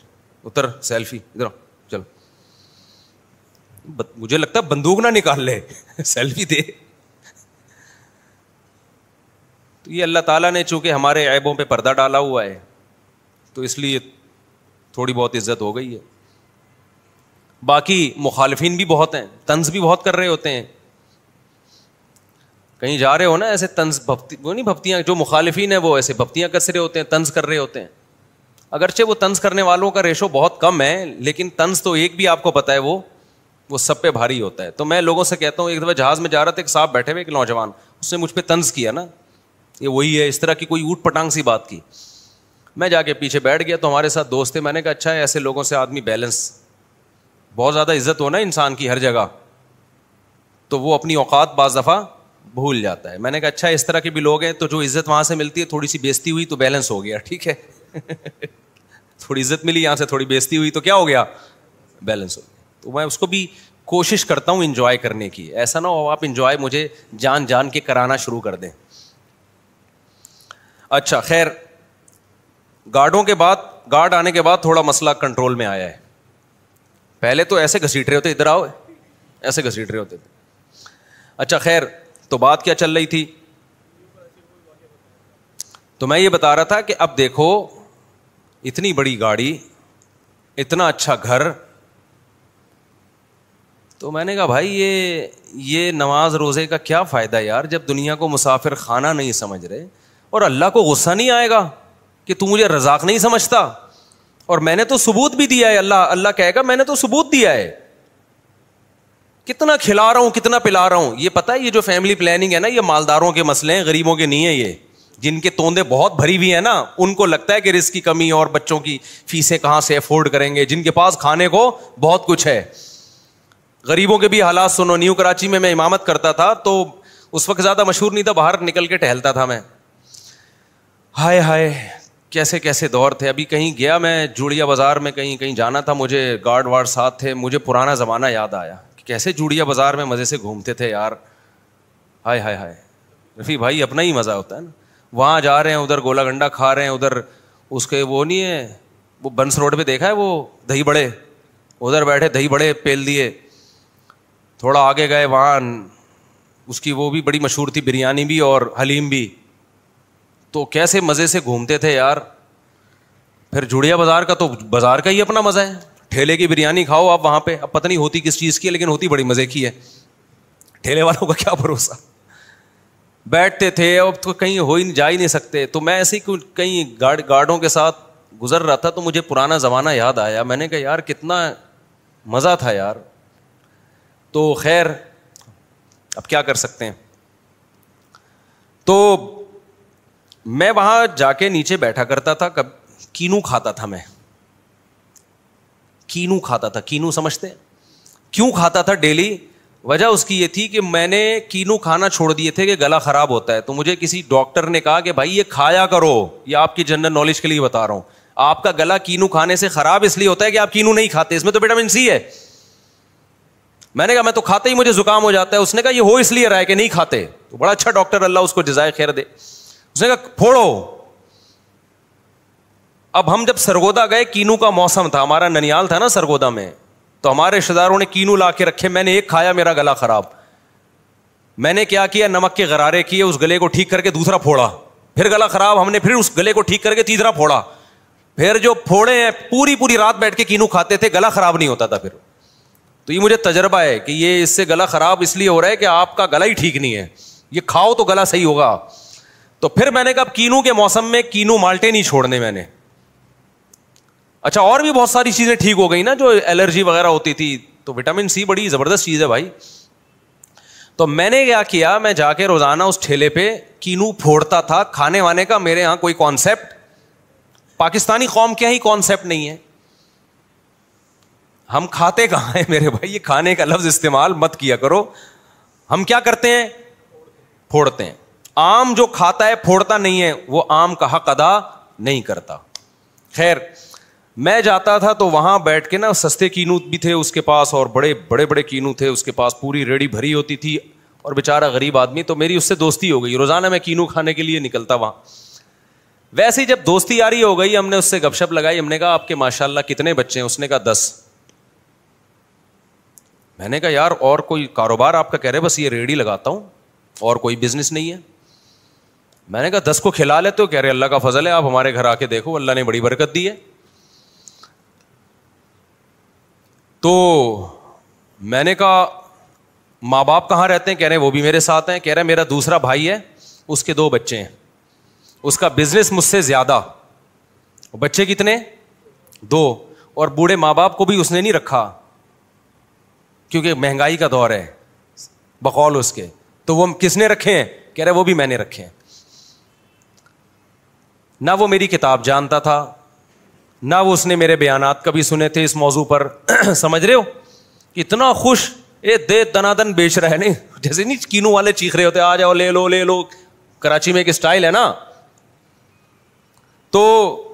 اتر سیلفی ادھر چلو. مجھے لگتا ہے بندوق نہ نکال لے سیلفی دے. تو یہ اللہ تعالیٰ نے چونکہ ہمارے عیبوں پہ پردہ ڈالا ہوا ہے تو اس لیے تھوڑی بہت عزت ہو گئی ہے. باقی مخالفین بھی بہت ہیں, طنز بھی بہت کر رہے ہوتے ہیں. کہیں جا رہے ہو نا ایسے طنز وہ نہیں بھپتیاں, جو مخالفین ہیں وہ ایسے بھپتیاں کس رہے ہوتے ہیں, طنز کر رہے ہوتے ہیں. اگرچہ وہ طنز کرنے والوں کا ریشو بہت کم ہے, لیکن طنز تو ایک بھی آپ کو پتہ ہے وہ سب پہ بھاری ہوتا ہے. تو میں لوگوں سے کہتا ہوں, ایک دفعہ جہاز میں جا رہا تھا, ایک صاحب بیٹھے ہوئے ایک نوجوان, اس نے مجھ پہ طنز کیا نا, یہ وہی ہے, اس طرح کی کوئی اوٹ پٹانگ سی بات کی. میں جا کے پیچھے بیٹھ گیا, تو ہمارے ساتھ دوست تھے. میں نے کہا اچھا ہے ایسے لوگوں سے آدمی بیلنس, بہت زیادہ عزت ہو نا انسان کی ہر جگہ, تو وہ اپنی اوقات بعض دفعہ بھول جاتا ہے. میں نے کہا اچھا اس طرح کے بھی لوگ ہیں, تو جو عزت وہاں سے ملتی ہے تھوڑی سی بےزتی ہوئی تو بیلنس ہو گیا, ٹھیک ہے. تھوڑی عزت ملی یہاں سے, تھوڑی بےزتی ہوئی تو کیا ہو گیا, بیلنس ہو گیا. تو میں اس کو بھی کوشش کرتا ہوں انجوائے کرنے کی. ایسا نہ ہو آپ انجوائے مجھے جان جان کے کرانا شروع کر دیں. اچھا خیر, گارڈ آنے کے بعد تھوڑا مسئلہ کنٹرول میں آیا ہے. پہلے تو ایسے گھسیٹ رہے ہوتے, ادھر آؤ, ایسے گھسیٹ رہے ہوتے تھے. اچھا خیر, تو بات کیا چل رہی تھی, تو میں یہ بتا رہا تھا کہ اب دیکھو اتنی بڑی گاڑی, اتنا اچھا گھر, تو میں نے کہا بھائی یہ نماز روزے کا کیا فائدہ یار, جب دنیا کو مسافر خانہ نہیں سمجھ رہے, اور اللہ کو غصہ نہیں آئے گا کہ تو مجھے رزاق نہیں سمجھتا, اور میں نے تو ثبوت بھی دیا ہے. اللہ کہے گا میں نے تو ثبوت دیا ہے, کتنا کھلا رہا ہوں, کتنا پلا رہا ہوں. یہ پتہ ہے یہ جو فیملی پلاننگ ہے نا, یہ مالداروں کے مسئلے ہیں, غریبوں کے نہیں ہے. یہ جن کے توندے بہت بھری ہوئی ہیں نا, ان کو لگتا ہے کہ رزق کی کمی اور بچوں کی فیسیں کہاں سے افورڈ کریں گے. جن کے پاس کھانے کو بہت کچھ ہے, غریبوں کے بھی حالات سنو. نیو کراچی میں امامت کرتا تھا, تو اس وقت زیادہ مشہور نہیں تھا, باہر نکل کے ٹہلتا تھا میں. ہائے ہائے کیسے کیسے دور تھے. ابھی کہیں گیا میں جوڑیا بازار میں, کہیں جانا تھا مجھے, گارڈ وارڈ ساتھ تھے. مجھے پرانا زمانہ یاد آیا کہ کیسے جوڑیا بازار میں مزے سے گھومتے تھے یار. ہائے ہائے ہائے رفیع بھائی, اپنا ہی مزہ ہوتا ہے نا. وہاں جا رہے ہیں, ادھر گولا گنڈا کھا رہے ہیں, ادھر اس کے وہ نہیں ہے, وہ بنس روڈ پہ دیکھا ہے وہ دہی بڑے, ادھر بیٹھے دہی بڑے پیل دیے. تھوڑا آگے گئے, وہاں اس کی وہ بھی بڑی مشہور تھی, بریانی بھی اور حلیم بھی. تو کیسے مزے سے گھومتے تھے یار. پھر جوڑیا بازار کا تو بازار کا ہی اپنا مزہ ہے, ٹھیلے کی بریانی کھاؤ آپ وہاں پہ. اب پتہ نہیں ہوتی کس چیز کی ہے, لیکن ہوتی بڑی مزے کی ہے. ٹھیلے والوں کا کیا بھروسہ, بیٹھتے تھے. اب تو کہیں جا ہی نہیں سکتے. تو میں ایسے ہی کہیں گارڈوں کے ساتھ گزر رہا تھا, تو مجھے پرانا زمانہ یاد آیا. میں نے کہا یار کتنا مزہ تھا یار. تو خیر اب کیا کر سکتے ہیں. تو میں وہاں جا کے نیچے بیٹھا کرتا تھا, کینو کھاتا تھا میں, کینو کھاتا تھا. کینو سمجھتے کیوں کھاتا تھا ڈیلی؟ وجہ اس کی یہ تھی کہ میں نے کینو کھانا چھوڑ دیے تھے کہ گلا خراب ہوتا ہے. تو مجھے کسی ڈاکٹر نے کہا کہ بھائی یہ کھایا کرو, یہ آپ کی جنرل نالج کے لیے بتا رہا ہوں, آپ کا گلا کینو کھانے سے خراب اس لیے ہوتا ہے کہ آپ کینو نہیں کھاتے, اس میں تو وٹامن سی ہے. میں نے کہا میں تو کھاتے ہی مجھے زکام ہو جاتا ہے. اس نے کہا یہ ہو اس لیے رہا ہے کہ نہیں کھاتے. تو بڑا اچھا ڈاکٹر, اللہ اس کو جزائے خیر دے. اس نے کہا پھوڑو. اب ہم جب سرگودا گئے, کینو کا موسم تھا, ہمارا ننیال تھا نا سرگودا میں, تو ہمارے رشتے داروں نے کینو لا کے رکھے. میں نے ایک کھایا, میرا گلا خراب. میں نے کیا کیا, نمک کے غرارے کیے, اس گلے کو ٹھیک کر کے دوسرا پھوڑا, پھر گلا خراب. ہم نے پھر اس گلے کو ٹھیک کر کے تیسرا پھوڑا. پھر جو پھوڑے ہیں پوری رات بیٹھ کے کینو کھاتے تھے, گلا خراب نہیں ہوتا تھا پھر. تو یہ مجھے تجربہ ہے کہ یہ اس سے گلا خراب اس لیے ہو رہا ہے کہ آپ کا گلا ہی ٹھیک نہیں ہے. یہ کھاؤ تو گلا صحیح ہوگا. تو پھر میں نے کہا کینو کے موسم میں کینو مالٹے نہیں چھوڑنے میں نے. اچھا اور بھی بہت ساری چیزیں ٹھیک ہو گئی نا, جو الرجی وغیرہ ہوتی تھی. تو وٹامن سی بڑی زبردست چیز ہے بھائی. تو میں نے کیا میں جا کے روزانہ اس ٹھیلے پہ کینو پھوڑتا تھا. کھانے وانے کا میرے یہاں کوئی کانسیپٹ, پاکستانی قوم کے ہی کانسیپٹ نہیں ہے. ہم کھاتے کہاں ہیں میرے بھائی, یہ کھانے کا لفظ استعمال مت کیا کرو. ہم کیا کرتے ہیں, پھوڑتے ہیں. آم جو کھاتا ہے پھوڑتا نہیں ہے, وہ آم کا حق ادا نہیں کرتا. خیر میں جاتا تھا تو وہاں بیٹھ کے نا, سستے کینو بھی تھے اس کے پاس اور بڑے کینو تھے اس کے پاس, پوری ریڑھی بھری ہوتی تھی, اور بیچارہ غریب آدمی. تو میری اس سے دوستی ہو گئی, روزانہ میں کینو کھانے کے لیے نکلتا وہاں. ویسے جب دوستی یاری ہو گئی, ہم نے اس سے گپ شپ لگائی. ہم نے کہا آپ کے ماشاءاللہ کتنے بچے ہیں؟ اس نے کہا 10. میں نے کہا یار اور کوئی کاروبار آپ کا؟ کہہ رہے بس یہ ریڑھی لگاتا ہوں اور کوئی بزنس نہیں ہے. میں نے کہا 10 کو کھلا لیتے ہو؟ کہہ رہے اللہ کا فضل ہے, آپ ہمارے گھر آ کے دیکھو, اللہ نے بڑی برکت دی ہے. تو میں نے کہا ماں باپ کہاں رہتے ہیں؟ کہہ رہے وہ بھی میرے ساتھ ہیں. کہہ رہے میرا دوسرا بھائی ہے, اس کے 2 بچے ہیں, اس کا بزنس مجھ سے زیادہ. بچے کتنے؟ 2. اور بوڑھے ماں باپ کو بھی اس نے نہیں رکھا کیونکہ مہنگائی کا دور ہے بقول اس کے. تو وہ کس نے رکھے ہیں؟ کہہ رہے وہ بھی میں نے رکھے ہیں. نہ وہ میری کتاب جانتا تھا, نہ وہ اس نے میرے بیانات کبھی سنے تھے اس موضوع پر. سمجھ رہے ہو؟ اتنا خوش یہ دے دنادن بیچ رہا ہے, نہیں جیسے نہیں کینو والے چیخ رہے ہوتے, آ جاؤ لے لو لے لو. کراچی میں ایک اسٹائل ہے نا. تو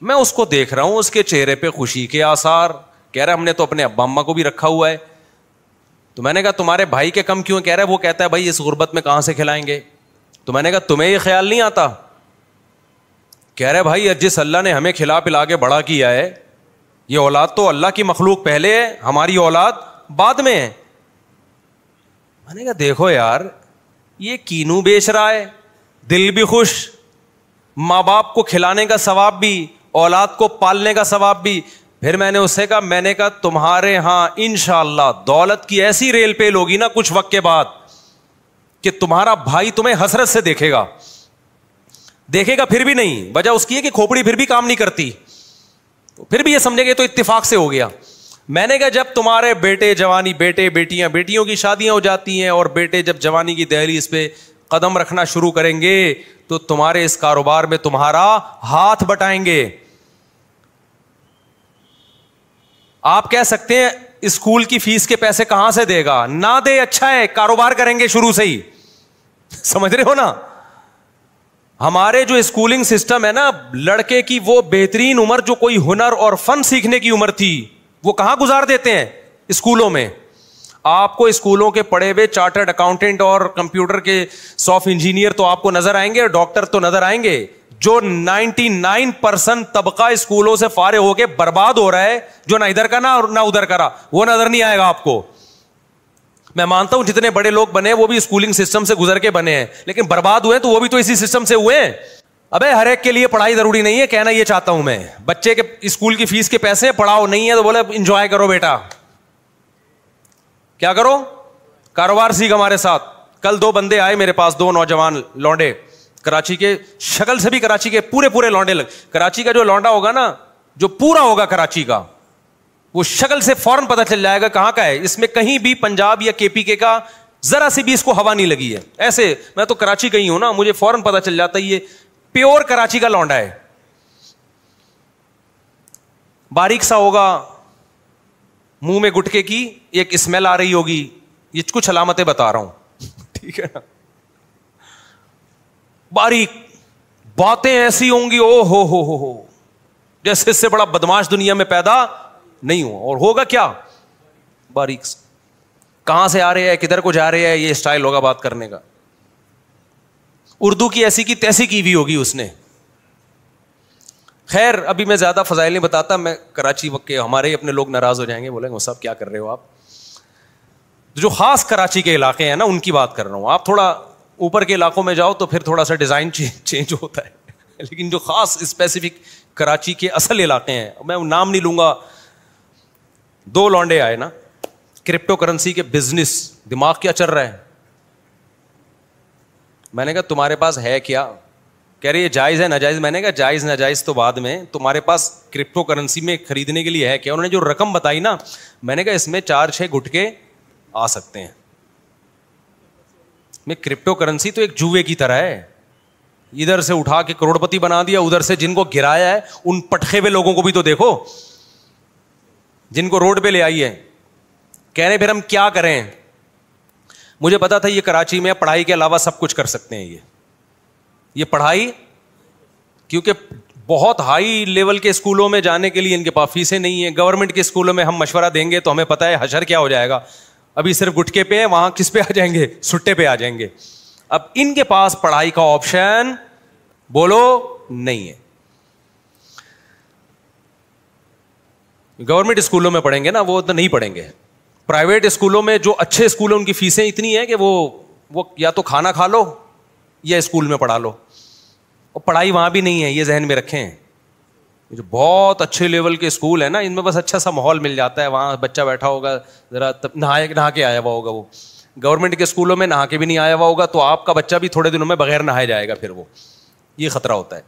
میں اس کو دیکھ رہا ہوں, اس کے چہرے پہ خوشی کے آثار. کہہ رہا ہم نے تو اپنے ابا اماں کو بھی رکھا ہوا ہے. تو میں نے کہا تمہارے بھائی کے کم کیوں؟ کہہ رہا ہے وہ کہتا ہے بھائی اس غربت میں کہاں سے کھلائیں گے. تو میں نے کہا تمہیں یہ خیال نہیں آتا؟ کہہ رہے بھائی جس اللہ نے ہمیں کھلا پلا کے بڑا کیا ہے, یہ اولاد تو اللہ کی مخلوق پہلے ہے, ہماری اولاد بعد میں ہے. میں نے کہا دیکھو یار, یہ کینو بیچ رہا ہے, دل بھی خوش, ماں باپ کو کھلانے کا ثواب بھی, اولاد کو پالنے کا ثواب بھی. پھر میں نے اس سے کہا, میں نے کہا تمہارے ہاں انشاءاللہ دولت کی ایسی ریل پیل ہوگی نا کچھ وقت کے بعد کہ تمہارا بھائی تمہیں حسرت سے دیکھے گا پھر بھی نہیں. وجہ اس کی ہے کہ کھوپڑی پھر بھی کام نہیں کرتی, پھر بھی یہ سمجھے گے تو اتفاق سے ہو گیا. میں نے کہا جب تمہارے بیٹے جوانی, بیٹے بیٹیاں, بیٹیوں کی شادیاں ہو جاتی ہیں اور بیٹے جب جوانی کی دہلیز پہ قدم رکھنا شروع کریں گے تو تمہارے اس کاروبار میں تمہارا ہاتھ بٹائیں گے. آپ کہہ سکتے ہیں اسکول کی فیس کے پیسے کہاں سے دے گا, نہ دے اچھا ہے, کاروبار کریں گے شروع سے ہی. سمجھ رہے ہو نا. ہمارے جو اسکولنگ سسٹم ہے نا, لڑکے کی وہ بہترین عمر جو کوئی ہنر اور فن سیکھنے کی عمر تھی وہ کہاں گزار دیتے ہیں؟ اسکولوں میں. آپ کو اسکولوں کے پڑھے ہوئے چارٹرڈ اکاؤنٹنٹ اور کمپیوٹر کے سافٹ انجینئر تو آپ کو نظر آئیں گے, ڈاکٹر تو نظر آئیں گے. جو 99% طبقہ اسکولوں سے فارغ ہو کے برباد ہو رہا ہے, جو نہ ادھر کا نہ ادھر کا رہا, وہ نظر نہیں آئے گا آپ کو. میں مانتا ہوں جتنے بڑے لوگ بنے وہ بھی اسکولنگ سسٹم سے گزر کے بنے ہیں, لیکن برباد ہوئے تو وہ بھی تو اسی سسٹم سے ہوئے ہیں. ابے ہر ایک کے لیے پڑھائی ضروری نہیں ہے, کہنا یہ چاہتا ہوں میں. بچے کے اسکول کی فیس کے پیسے پڑھاؤ, نہیں ہے تو بولے انجوائے کرو بیٹا. کیا کرو؟ کاروبار سیکھ ہمارے ساتھ. کل 2 بندے آئے میرے پاس, 2 نوجوان لونڈے, کراچی کے, شکل سے بھی کراچی کے پورے لونڈے لگ. کراچی کا جو لونڈا ہوگا نا, جو پورا ہوگا کراچی کا, وہ شکل سے فوراً پتہ چل جائے گا کہاں کا ہے. اس میں کہیں بھی پنجاب یا KPK کا ذرا سی بھی اس کو ہوا نہیں لگی ہے. ایسے میں تو کراچی کا ہی ہوں نا, مجھے فوراً پتہ چل جاتا ہے یہ پیور کراچی کا لونڈا ہے. باریک سا ہوگا, منہ میں گٹکے کی ایک اسمیل آ رہی ہوگی. یہ کچھ علامتیں بتا رہا ہوں, ٹھیک ہے نا. باریک, باتیں ایسی ہوں گی او ہو جیسے اس سے بڑا بدماش دنیا میں پیدا نہیں ہوا. اور ہوگا کیا؟ باریک. کہاں سے آ رہے ہیں, کدھر کو جا رہے ہیں, یہ اسٹائل ہوگا بات کرنے کا. اردو کی ایسی کی تیسی کی ہوئی ہوگی اس نے. خیر ابھی میں زیادہ فضائل نہیں بتاتا, میں کراچی وقت کے ہمارے اپنے لوگ ناراض ہو جائیں گے, بولیں گے وہ صاحب کیا کر رہے ہو آپ. جو خاص کراچی کے علاقے ہیں نا ان کی بات کر رہا ہوں. آپ تھوڑا اوپر کے علاقوں میں جاؤ تو پھر تھوڑا سا ڈیزائن چینج ہوتا ہے, لیکن جو خاص اسپیسیفک کراچی کے اصل علاقے ہیں, میں نام نہیں لوں گا. 2 لونڈے آئے نا, کرپٹو کرنسی کے بزنس, دماغ کیا چل رہا ہے. میں نے کہا تمہارے پاس ہے کیا؟ کہہ رہے یہ جائز ہے ناجائز. میں نے کہا جائز ناجائز تو بعد میں, تمہارے پاس کرپٹو کرنسی میں خریدنے کے لیے ہے کیا؟ انہوں نے جو رقم بتائی نا, میں نے کہا اس میں 4-6 گٹکے آ سکتے ہیں. میں کرپٹو کرنسی تو ایک جوئے کی طرح ہے, ادھر سے اٹھا کے کروڑپتی بنا دیا, ادھر سے جن کو گرایا ہے ان پٹخے ہوئے لوگوں کو بھی تو دیکھو, جن کو روڈ پہ لے آئی ہے. کہہ رہے پھر ہم کیا کریں. مجھے پتا تھا یہ کراچی میں پڑھائی کے علاوہ سب کچھ کر سکتے ہیں. یہ پڑھائی, کیونکہ بہت ہائی لیول کے اسکولوں میں جانے کے لیے ان کے پاس فیسیں نہیں ہیں. گورنمنٹ کے اسکولوں میں ہم مشورہ دیں گے تو ہمیں پتا ہے حشر کیا ہو جائے گا. ابھی صرف گٹکے پہ ہیں, وہاں کس پہ آ جائیں گے, سٹے پہ آ جائیں گے. اب ان کے پاس پڑھائی کا آپشن بولو نہیں ہے. گورنمنٹ اسکولوں میں پڑھیں گے نا, وہ تو نہیں پڑھیں گے. پرائیویٹ اسکولوں میں جو اچھے اسکول ہیں ان کی فیسیں اتنی ہیں کہ وہ یا تو کھانا کھا لو یا اسکول میں پڑھا لو, اور پڑھائی وہاں بھی نہیں ہے, یہ ذہن میں رکھیں. جو بہت اچھے لیول کے اسکول ہیں نا, ان میں بس اچھا سا ماحول مل جاتا ہے, وہاں بچہ بیٹھا ہوگا ذرا نہا کے آیا ہوا ہوگا. وہ گورنمنٹ کے اسکولوں میں نہا کے بھی نہیں آیا ہوا ہوگا تو آپ کا بچہ بھی تھوڑے دنوں میں بغیر نہائے جائے گا, پھر وہ یہ خطرہ ہوتا ہے.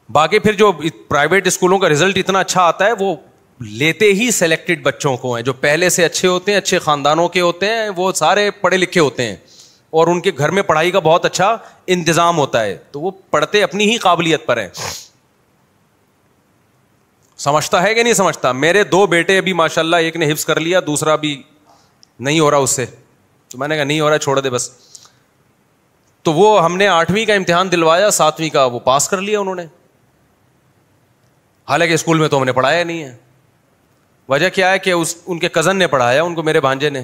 باقی پھر جو پرائیویٹ اسکولوں کا رزلٹ اتنا اچھا آتا ہے, وہ لیتے ہی سلیکٹڈ بچوں کو ہیں جو پہلے سے اچھے ہوتے ہیں, اچھے خاندانوں کے ہوتے ہیں, وہ سارے پڑھے لکھے ہوتے ہیں اور ان کے گھر میں پڑھائی کا بہت اچھا انتظام ہوتا ہے, تو وہ پڑھتے اپنی ہی قابلیت پر ہیں. سمجھتا ہے کہ نہیں سمجھتا؟ میرے 2 بیٹے ابھی ماشاءاللہ، ایک نے حفظ کر لیا، دوسرا بھی نہیں ہو رہا اس سے. تو میں نے کہا نہیں ہو رہا چھوڑ دے بس. تو وہ ہم نے 8ویں کا امتحان دلوایا، 7ویں کا وہ پاس کر لیا انہوں نے، حالانکہ اسکول میں تو ہم نے پڑھایا نہیں ہے. وجہ کیا ہے کہ ان کے کزن نے پڑھایا ان کو، میرے بھانجے نے،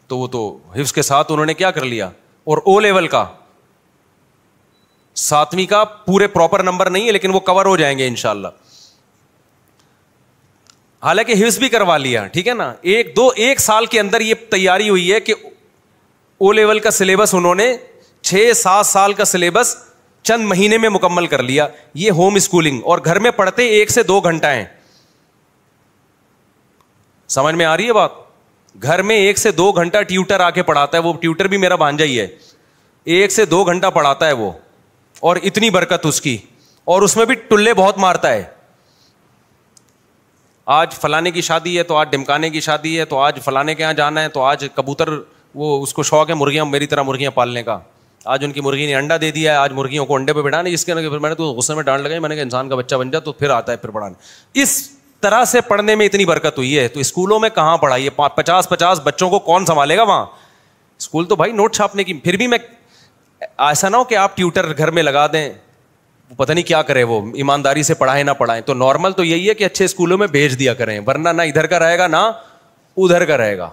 تو وہ تو حفظ کے ساتھ انہوں نے کیا کر لیا. اور او لیول کا 7ویں کا پورے پراپر نمبر نہیں ہے لیکن وہ کور ہو جائیں گے انشاءاللہ، حالانکہ حفظ بھی کروا لیا. ٹھیک ہے نا. 1 سال کے اندر یہ تیاری ہوئی ہے کہ او لیول کا سلیبس انہوں نے 6-7 سال کا سلیبس چند مہینے میں مکمل کر لیا. یہ ہوم اسکولنگ، اور گھر میں پڑھتے 1 سے 2 گھنٹہ ہیں. سمجھ میں آ رہی ہے بات؟ گھر میں 1 سے 2 گھنٹہ ٹیوٹر آ کے پڑھاتا ہے. وہ ٹیوٹر بھی میرا بھانجا ہی ہے. 1 سے 2 گھنٹہ پڑھاتا ہے وہ، اور اتنی برکت اس کی، اور اس میں بھی ٹلے بہت مارتا ہے. آج فلانے کی شادی ہے تو آج ڈمکانے کی شادی ہے، تو آج فلانے کے یہاں جانا ہے، تو آج کبوتر، وہ اس کو شوق ہے مرغیاں، میری طرح مرغیاں پالنے کا. آج ان کی مرغی نے انڈا دے دیا ہے، آج مرغیوں کو انڈے پہ بٹھانا. جس کے میں نے تو غصے میں ڈانٹ لگائی، میں نے کہا انسان کا بچہ بن جا تو پھر آتا ہے پھر پڑھانے. اس طرح سے پڑھنے میں اتنی برکت ہوئی ہے. تو اسکولوں میں کہاں پڑھائی ہے؟ 50 بچوں کو کون سنبھالے گا وہاں؟ اسکول تو بھائی نوٹ چھاپنے کی. پھر بھی میں ایسا نہ ہو کہ آپ ٹیوٹر گھر میں لگا دیں، پتہ نہیں کیا کرے، وہ ایمانداری سے پڑھائیں نہ پڑھائیں. تو نارمل تو یہی ہے کہ اچھے اسکولوں میں بھیج دیا کریں، ورنہ نہ ادھر کا رہے گا نہ ادھر کا رہے گا.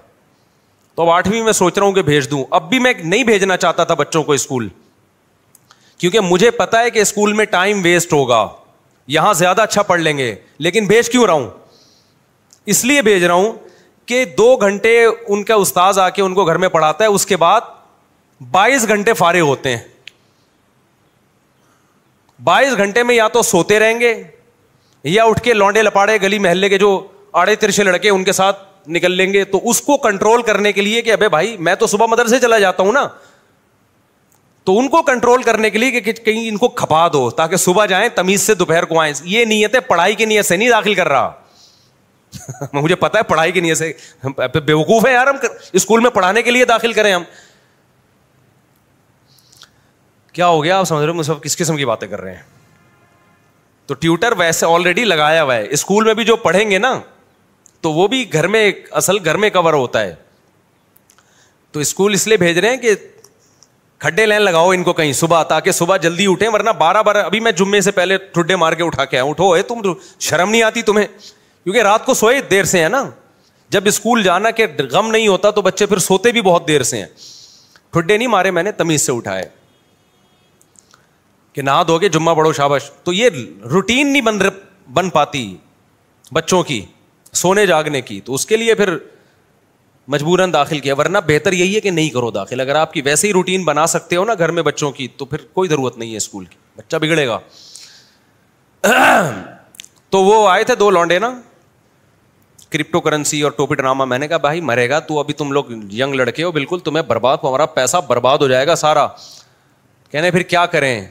تو اب 8ویں میں سوچ رہا ہوں کہ بھیج دوں. اب بھی میں نہیں بھیجنا چاہتا تھا بچوں کو اسکول، کیونکہ مجھے پتا ہے کہ اسکول میں ٹائم ویسٹ ہوگا، یہاں زیادہ اچھا پڑھ لیں گے. لیکن بھیج کیوں رہا ہوں؟ اس لیے بھیج رہا ہوں کہ 2 گھنٹے ان کا استاذ آ کے ان کو گھر میں پڑھاتا ہے، اس کے بعد 22 گھنٹے فارغ ہوتے ہیں. 22 گھنٹے میں یا تو سوتے رہیں گے یا اٹھ کے لونڈے لپاڑے گلی محلے کے جو آڑے ترچے لڑکے ان کے ساتھ نکل لیں گے. تو اس کو کنٹرول کرنے کے لیے کہ ابے بھائی میں تو صبح مدرسے چلا جاتا ہوں نا، تو ان کو کنٹرول کرنے کے لیے کہ کہیں ان کو کھپا دو تاکہ صبح جائیں تمیز سے دوپہر کو آئیں. یہ نیت ہے، پڑھائی کی نیت سے نہیں داخل کر رہا. مجھے پتا ہے پڑھائی کی نیت سے بیوقوف ہے یار، ہم اسکول میں پڑھانے کے لیے داخل کریں. ہم کیا ہو گیا آپ سمجھ رہے ہو؟ سب کس قسم کی باتیں کر رہے ہیں. تو ٹیوٹر ویسے آلریڈی لگایا ہوا ہے. اسکول میں بھی جو پڑھیں گے نا تو وہ بھی گھر میں، اصل گھر میں کور ہوتا ہے. تو اسکول اس لیے بھیج رہے ہیں کہ کھڈے لین لگاؤ ان کو کہیں صبح، تاکہ صبح جلدی اٹھیں، ورنہ 12 ابھی میں جمعے سے پہلے ٹھڈے مار کے اٹھا کے آیا. اٹھو ہے تم، شرم نہیں آتی تمہیں؟ کیونکہ رات کو سوئے دیر سے ہے نا. جب اسکول جانا کہ غم نہیں ہوتا تو بچے پھر سوتے بھی بہت دیر سے ہیں. ٹھڈے نہیں مارے میں نے، تمیز سے اٹھائے کہ نہا دھو کے جمعہ پڑھو شاباش. تو یہ روٹین نہیں بن پاتی بچوں کی سونے جاگنے کی، تو اس کے لیے پھر مجبوراً داخل کیا. ورنہ بہتر یہی ہے کہ نہیں کرو داخل. اگر آپ کی ویسے ہی روٹین بنا سکتے ہو نا گھر میں بچوں کی، تو پھر کوئی ضرورت نہیں ہے اسکول کی، بچہ بگڑے گا. تو وہ آئے تھے 2 لونڈے نا، کرپٹو کرنسی اور ٹوپی ڈرامہ. میں نے کہا بھائی مرے گا تو، ابھی تم لوگ ینگ لڑکے ہو، بالکل تمہیں برباد، ہمارا پیسہ برباد ہو جائے گا سارا. کہنے پھر کیا کریں؟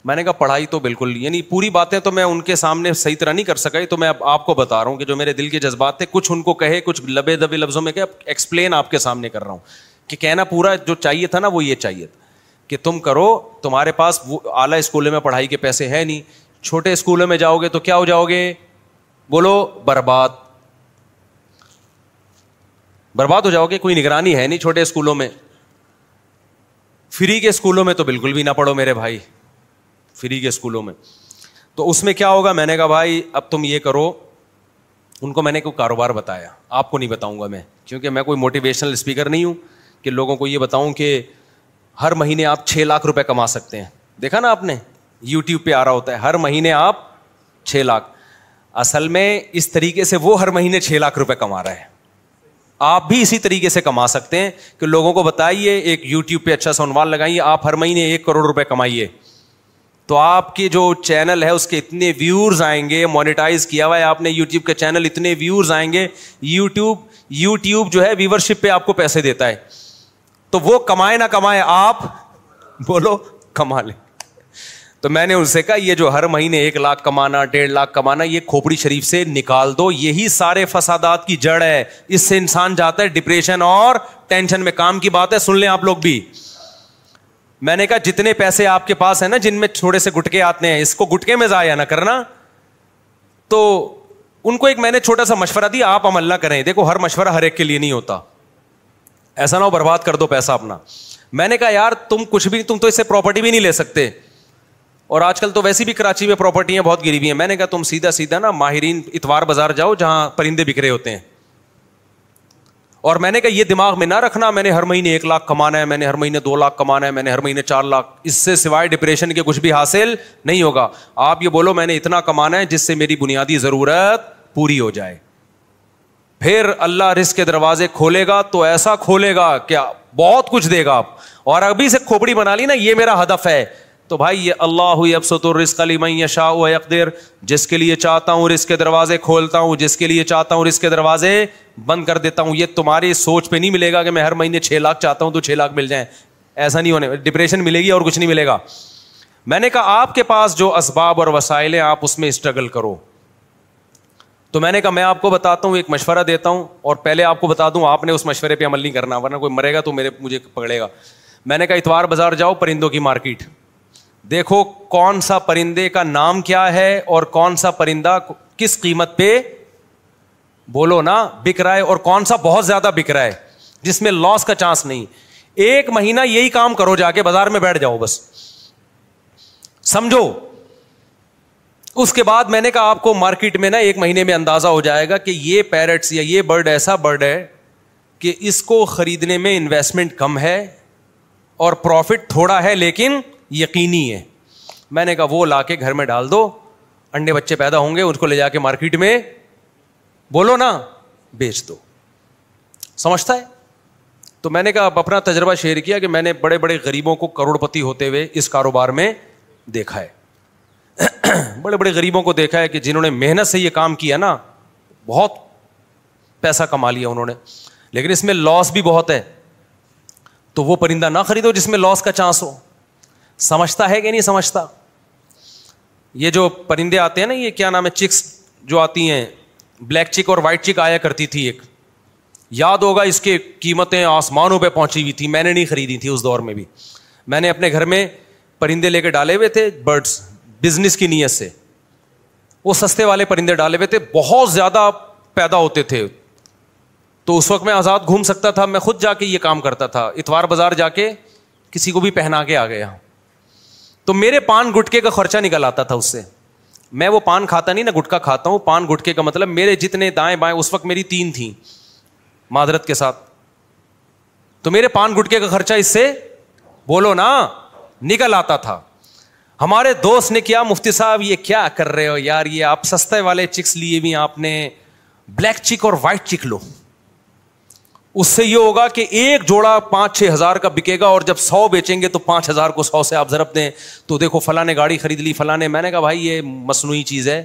میں نے کہا پڑھائی تو بالکل، یعنی پوری باتیں تو میں ان کے سامنے صحیح طرح نہیں کر سکا. تو میں اب آپ کو بتا رہا ہوں کہ جو میرے دل کے جذبات تھے، کچھ ان کو کہے، کچھ لبے دبے لفظوں میں کہ ایکسپلین آپ کے سامنے کر رہا ہوں. کہ کہنا پورا جو چاہیے تھا نا وہ یہ چاہیے تھا کہ تم کرو، تمہارے پاس وہ اعلیٰ اسکولوں میں پڑھائی کے پیسے ہیں نہیں، چھوٹے اسکولوں میں جاؤ گے تو کیا ہو جاؤ گے؟ بولو برباد. برباد ہو جاؤ گے. کوئی نگرانی ہے نہیں چھوٹے اسکولوں میں. فری کے اسکولوں میں تو بالکل بھی نہ پڑھو میرے بھائی، فری کے اسکولوں میں. تو اس میں کیا ہوگا؟ میں نے کہا بھائی اب تم یہ کرو. ان کو میں نے کوئی کاروبار بتایا، آپ کو نہیں بتاؤں گا میں، کیونکہ میں کوئی موٹیویشنل اسپیکر نہیں ہوں کہ لوگوں کو یہ بتاؤں کہ ہر مہینے آپ 6 لاکھ روپے کما سکتے ہیں. دیکھا نا آپ نے یوٹیوب پہ آ رہا ہوتا ہے ہر مہینے آپ 6 لاکھ. اصل میں اس طریقے سے وہ ہر مہینے 6 لاکھ روپے کما رہا ہے. آپ بھی اسی طریقے سے کما سکتے ہیں کہ لوگوں کو بتائیے، ایک یوٹیوب پہ اچھا سا عنوان لگائیے، آپ ہر مہینے 1 کروڑ روپے کمائیے. تو آپ کی جو چینل ہے اس کے اتنے ویورز آئیں گے. مونیٹائز کیا ہوا ہے آپ نے یوٹیوب کے چینل، اتنے ویورز آئیں گے. یوٹیوب جو ہے ویورشپ پہ آپ کو پیسے دیتا ہے. تو وہ کمائے نہ کمائے، آپ بولو کما لیں. تو میں نے ان سے کہا یہ جو ہر مہینے 1 لاکھ کمانا، 1.5 لاکھ کمانا، یہ کھوپڑی شریف سے نکال دو. یہی سارے فسادات کی جڑ ہے. اس سے انسان جاتا ہے ڈپریشن اور ٹینشن میں. کام کی بات ہے، سن لیں آپ لوگ بھی. میں نے کہا جتنے پیسے آپ کے پاس ہیں نا، جن میں تھوڑے سے گٹکے آتے ہیں، اس کو گٹکے میں ضائع نہ کرنا. تو ان کو ایک میں نے چھوٹا سا مشورہ دیا, آپ عمل نہ کریں. دیکھو ہر مشورہ ہر ایک کے لیے نہیں ہوتا, ایسا نہ ہو برباد کر دو پیسہ اپنا. میں نے کہا یار تم کچھ بھی, تم تو اس سے پراپرٹی بھی نہیں لے سکتے, اور آج کل تو ویسی بھی کراچی میں پراپرٹیاں بہت گری ہوئی ہیں. میں نے کہا تم سیدھا سیدھا نا ماہرین اتوار بازار جاؤ جہاں پرندے بک رہے ہوتے ہیں, اور میں نے کہا یہ دماغ میں نہ رکھنا میں نے ہر مہینے 1 لاکھ کمانا ہے, میں نے ہر مہینے 2 لاکھ کمانا ہے, میں نے ہر مہینے 4 لاکھ, اس سے سوائے ڈپریشن کے کچھ بھی حاصل نہیں ہوگا. آپ یہ بولو میں نے اتنا کمانا ہے جس سے میری بنیادی ضرورت پوری ہو جائے. پھر اللہ رزق کے دروازے کھولے گا تو ایسا کھولے گا کیا بہت کچھ دے گا آپ. اور ابھی سے کھوپڑی بنا لی نا یہ میرا ہدف ہے, تو بھائی یہ اللہ یبسط الرزق لمن یشاء ویقدر, جس کے لیے چاہتا ہوں رزق کے دروازے کھولتا ہوں, جس کے لیے چاہتا ہوں رزق کے دروازے بند کر دیتا ہوں. یہ تمہاری سوچ پہ نہیں ملے گا کہ میں ہر مہینے 6 لاکھ چاہتا ہوں تو 6 لاکھ مل جائیں, ایسا نہیں ہونے. ڈپریشن ملے گی اور کچھ نہیں ملے گا. میں نے کہا آپ کے پاس جو اسباب اور وسائل ہیں آپ اس میں اسٹرگل کرو. تو میں نے کہا میں آپ کو بتاتا ہوں, ایک مشورہ دیتا ہوں, اور پہلے آپ کو بتا دوں آپ نے اس مشورے پہ عمل نہیں کرنا ورنہ کوئی مرے گا تو مجھے پکڑے گا. میں نے کہا اتوار بازار جاؤ, پرندوں کی مارکیٹ دیکھو کون سا پرندے کا نام کیا ہے اور کون سا پرندہ کس قیمت پہ بولو نا بک رہا ہے, اور کون سا بہت زیادہ بک رہا ہے جس میں لاس کا چانس نہیں. 1 مہینہ یہی کام کرو, جا کے بازار میں بیٹھ جاؤ بس, سمجھو. اس کے بعد میں نے کہا آپ کو مارکیٹ میں نا 1 مہینے میں اندازہ ہو جائے گا کہ یہ پیرٹس یا یہ برڈ ایسا برڈ ہے کہ اس کو خریدنے میں انویسٹمنٹ کم ہے اور پروفٹ تھوڑا ہے لیکن یقینی ہے. میں نے کہا وہ لا کے گھر میں ڈال دو, انڈے بچے پیدا ہوں گے, اس کو لے جا کے مارکیٹ میں بولو نا بیچ دو. سمجھتا ہے؟ تو میں نے کہا اپنا تجربہ شیئر کیا کہ میں نے بڑے بڑے غریبوں کو کروڑپتی ہوتے ہوئے اس کاروبار میں دیکھا ہے. بڑے بڑے غریبوں کو دیکھا ہے کہ جنہوں نے محنت سے یہ کام کیا نا بہت پیسہ کما لیا انہوں نے, لیکن اس میں لاس بھی بہت ہے. تو وہ پرندہ نہ خریدو جس میں لاس کا چانس ہو. سمجھتا ہے کہ نہیں سمجھتا؟ یہ جو پرندے آتے ہیں نا, یہ کیا نام ہے, چکس جو آتی ہیں, بلیک چک اور وائٹ چک آیا کرتی تھی ایک, یاد ہوگا اس کے قیمتیں آسمانوں پہ پہنچی ہوئی تھی. میں نے نہیں خریدی تھی اس دور میں بھی, میں نے اپنے گھر میں پرندے لے کے ڈالے ہوئے تھے برڈس, بزنس کی نیت سے. وہ سستے والے پرندے ڈالے ہوئے تھے, بہت زیادہ پیدا ہوتے تھے. تو اس وقت میں آزاد گھوم سکتا تھا, میں خود جا کے یہ کام کرتا تھا, اتوار بازار جا کے کسی کو بھی پہنا کے آ گیا. تو میرے پان گٹکے کا خرچہ نکل آتا تھا اس سے. میں وہ پان کھاتا نہیں نا, گٹکا کھاتا ہوں. پان گٹکے کا مطلب میرے جتنے دائیں بائیں, اس وقت میری 3 تھیں معذرت کے ساتھ, تو میرے پان گٹکے کا خرچہ اس سے بولو نا نکل آتا تھا. ہمارے دوست نے کیا, مفتی صاحب یہ کیا کر رہے ہو یار, یہ آپ سستے والے چکس لیے بھی آپ نے بلیک چک اور وائٹ چک لو, اس سے یہ ہوگا کہ ایک جوڑا 5-6 ہزار کا بکے گا, اور جب 100 بیچیں گے تو 5,000 کو 100 سے آپ ضرب دیں تو دیکھو فلاں نے گاڑی خرید لی فلاں نے. میں نے کہا بھائی یہ مصنوعی چیز ہے.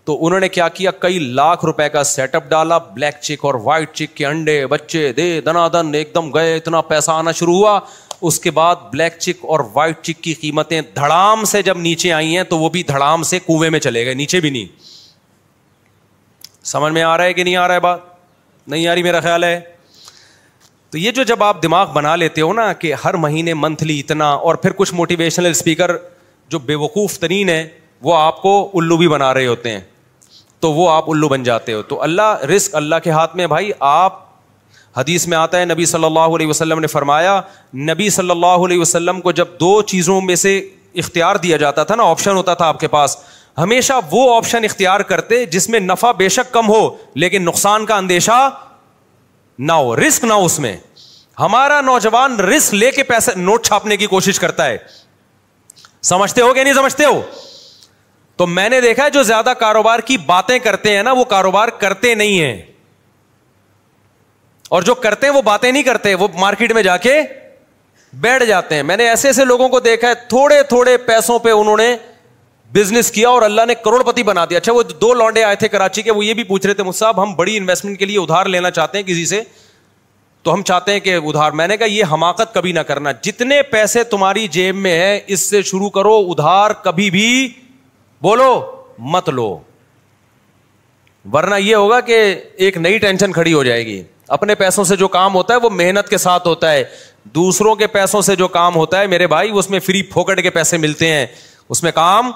تو انہوں نے کیا کیا, کئی لاکھ روپے کا سیٹ اپ ڈالا, بلیک چک اور وائٹ چک کے انڈے بچے دے دنا دن ایک دم گئے, اتنا پیسہ آنا شروع ہوا. اس کے بعد بلیک چک اور وائٹ چک کی قیمتیں دھڑام سے جب نیچے آئی ہیں تو وہ بھی دھڑام سے کنویں میں چلے گئے, نیچے بھی نہیں. سمجھ میں آ رہا ہے کہ نہیں آ رہا ہے؟ بات نہیں آ رہی میرا خیال ہے. تو یہ جو جب آپ دماغ بنا لیتے ہو نا کہ ہر مہینے منتھلی اتنا, اور پھر کچھ موٹیویشنل اسپیکر جو بے وقوف ترین ہیں وہ آپ کو الو بھی بنا رہے ہوتے ہیں, تو وہ آپ الو بن جاتے ہو. تو اللہ رزق اللہ کے ہاتھ میں بھائی. آپ حدیث میں آتا ہے نبی صلی اللہ علیہ وسلم نے فرمایا, نبی صلی اللہ علیہ وسلم کو جب 2 چیزوں میں سے اختیار دیا جاتا تھا نا, آپشن ہوتا تھا آپ کے پاس, ہمیشہ وہ آپشن اختیار کرتے جس میں نفع بے شک کم ہو لیکن نقصان کا اندیشہ نہ ہو, رسک نہ ہو اس میں. ہمارا نوجوان رسک لے کے پیسے نوٹ چھاپنے کی کوشش کرتا ہے. سمجھتے ہو کہ نہیں سمجھتے ہو؟ تو میں نے دیکھا ہے جو زیادہ کاروبار کی باتیں کرتے ہیں نا وہ کاروبار کرتے نہیں ہیں, اور جو کرتے ہیں وہ باتیں نہیں کرتے, وہ مارکیٹ میں جا کے بیٹھ جاتے ہیں. میں نے ایسے ایسے لوگوں کو دیکھا ہے تھوڑے تھوڑے پیسوں پہ انہوں نے بزنس کیا اور اللہ نے کروڑپتی بنا دیا. اچھا وہ 2 لونڈے آئے تھے کراچی کے, وہ یہ بھی پوچھ رہے تھے مجھ صاحب ہم بڑی انویسٹمنٹ کے لیے ادھار لینا چاہتے ہیں کسی سے, تو ہم چاہتے ہیں کہ ادھار. میں نے کہا یہ حماقت کبھی نہ کرنا, جتنے پیسے تمہاری جیب میں ہے اس سے شروع کرو, ادھار کبھی بھی بولو مت لو, ورنہ یہ ہوگا کہ ایک نئی ٹینشن کھڑی ہو جائے گی. اپنے پیسوں سے جو کام ہوتا ہے وہ محنت کے ساتھ ہوتا ہے, دوسروں کے پیسوں سے جو کام ہوتا ہے میرے بھائی اس میں فری پھوکٹ کے پیسے ملتے ہیں, اس میں کام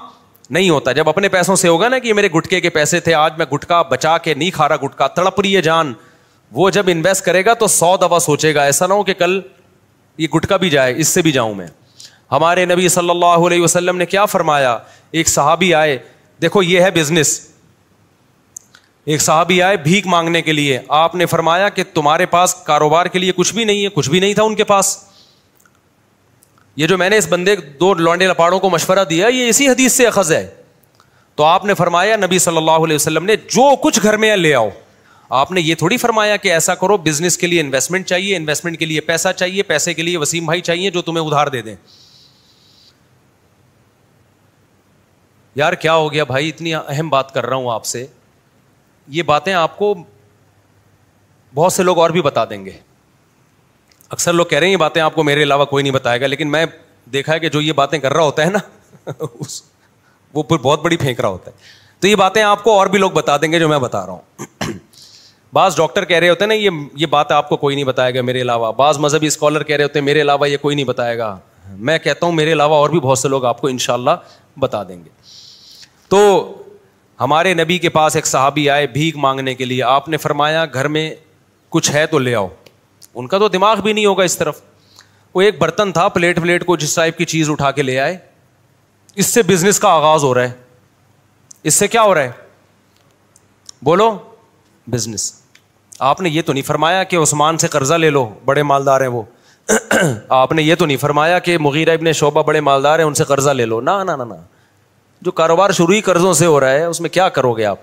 نہیں ہوتا. جب اپنے پیسوں سے ہوگا نا کہ یہ میرے گٹکے کے پیسے تھے, آج میں گٹکا بچا کے نہیں کھا رہا, گٹکا تڑپ رہی ہے جان, وہ جب انویسٹ کرے گا تو 100 دفعہ سوچے گا, ایسا نہ ہو کہ کل یہ گٹکا بھی جائے, اس سے بھی جاؤں میں. ہمارے نبی صلی اللہ علیہ وسلم نے کیا فرمایا, ایک صحابی آئے, دیکھو یہ ہے بزنس, ایک صحابی آئے بھیک مانگنے کے لیے, آپ نے فرمایا کہ تمہارے پاس کاروبار کے لیے کچھ بھی نہیں ہے, کچھ بھی نہیں تھا ان کے پاس. یہ جو میں نے اس بندے 2 لونڈے لپاڑوں کو مشورہ دیا یہ اسی حدیث سے اخذ ہے. تو آپ نے فرمایا, نبی صلی اللہ علیہ وسلم نے, جو کچھ گھر میں ہے لے آؤ. آپ نے یہ تھوڑی فرمایا کہ ایسا کرو, بزنس کے لیے انویسٹمنٹ چاہیے, انویسٹمنٹ کے لیے پیسہ چاہیے, پیسے کے لیے وسیم بھائی چاہیے جو تمہیں ادھار دے دیں. یار کیا ہو گیا بھائی, اتنی اہم بات کر رہا ہوں آپ سے, یہ باتیں آپ کو بہت سے لوگ اور بھی بتا دیں گے. اکثر لوگ کہہ رہے ہیں یہ باتیں آپ کو میرے علاوہ کوئی نہیں بتائے گا, لیکن میں دیکھا ہے کہ جو یہ باتیں کر رہا ہوتا ہے نا وہ پھر بہت بڑی پھینک رہا ہوتا ہے. تو یہ باتیں آپ کو اور بھی لوگ بتا دیں گے جو میں بتا رہا ہوں. بعض ڈاکٹر کہہ رہے ہوتے ہیں نا یہ بات آپ کو کوئی نہیں بتائے گا میرے علاوہ, بعض مذہبی اسکالر کہہ رہے ہوتے ہیں میرے علاوہ یہ کوئی نہیں بتائے گا. میں کہتا ہوں میرے علاوہ اور بھی بہت سے لوگ آپ کو انشاءاللہ بتا دیں گے. تو ہمارے نبی کے پاس ایک صحابی آئے بھیک مانگنے کے لیے, آپ نے فرمایا گھر میں کچھ ہے تو لے آؤ. ان کا تو دماغ بھی نہیں ہوگا اس طرف, وہ ایک برتن تھا, پلیٹ کو جس ٹائپ کی چیز اٹھا کے لے آئے. اس سے بزنس کا آغاز ہو رہا ہے. اس سے کیا ہو رہا ہے بولو, بزنس. آپ نے یہ تو نہیں فرمایا کہ عثمان سے قرضہ لے لو, بڑے مالدار ہیں وہ. آپ نے یہ تو نہیں فرمایا کہ مغیرہ ابن شعبہ بڑے مالدار ہیں ان سے قرضہ لے لو. نہ نہ نہ, جو کاروبار شروع ہی قرضوں سے ہو رہا ہے اس میں کیا کرو گے آپ.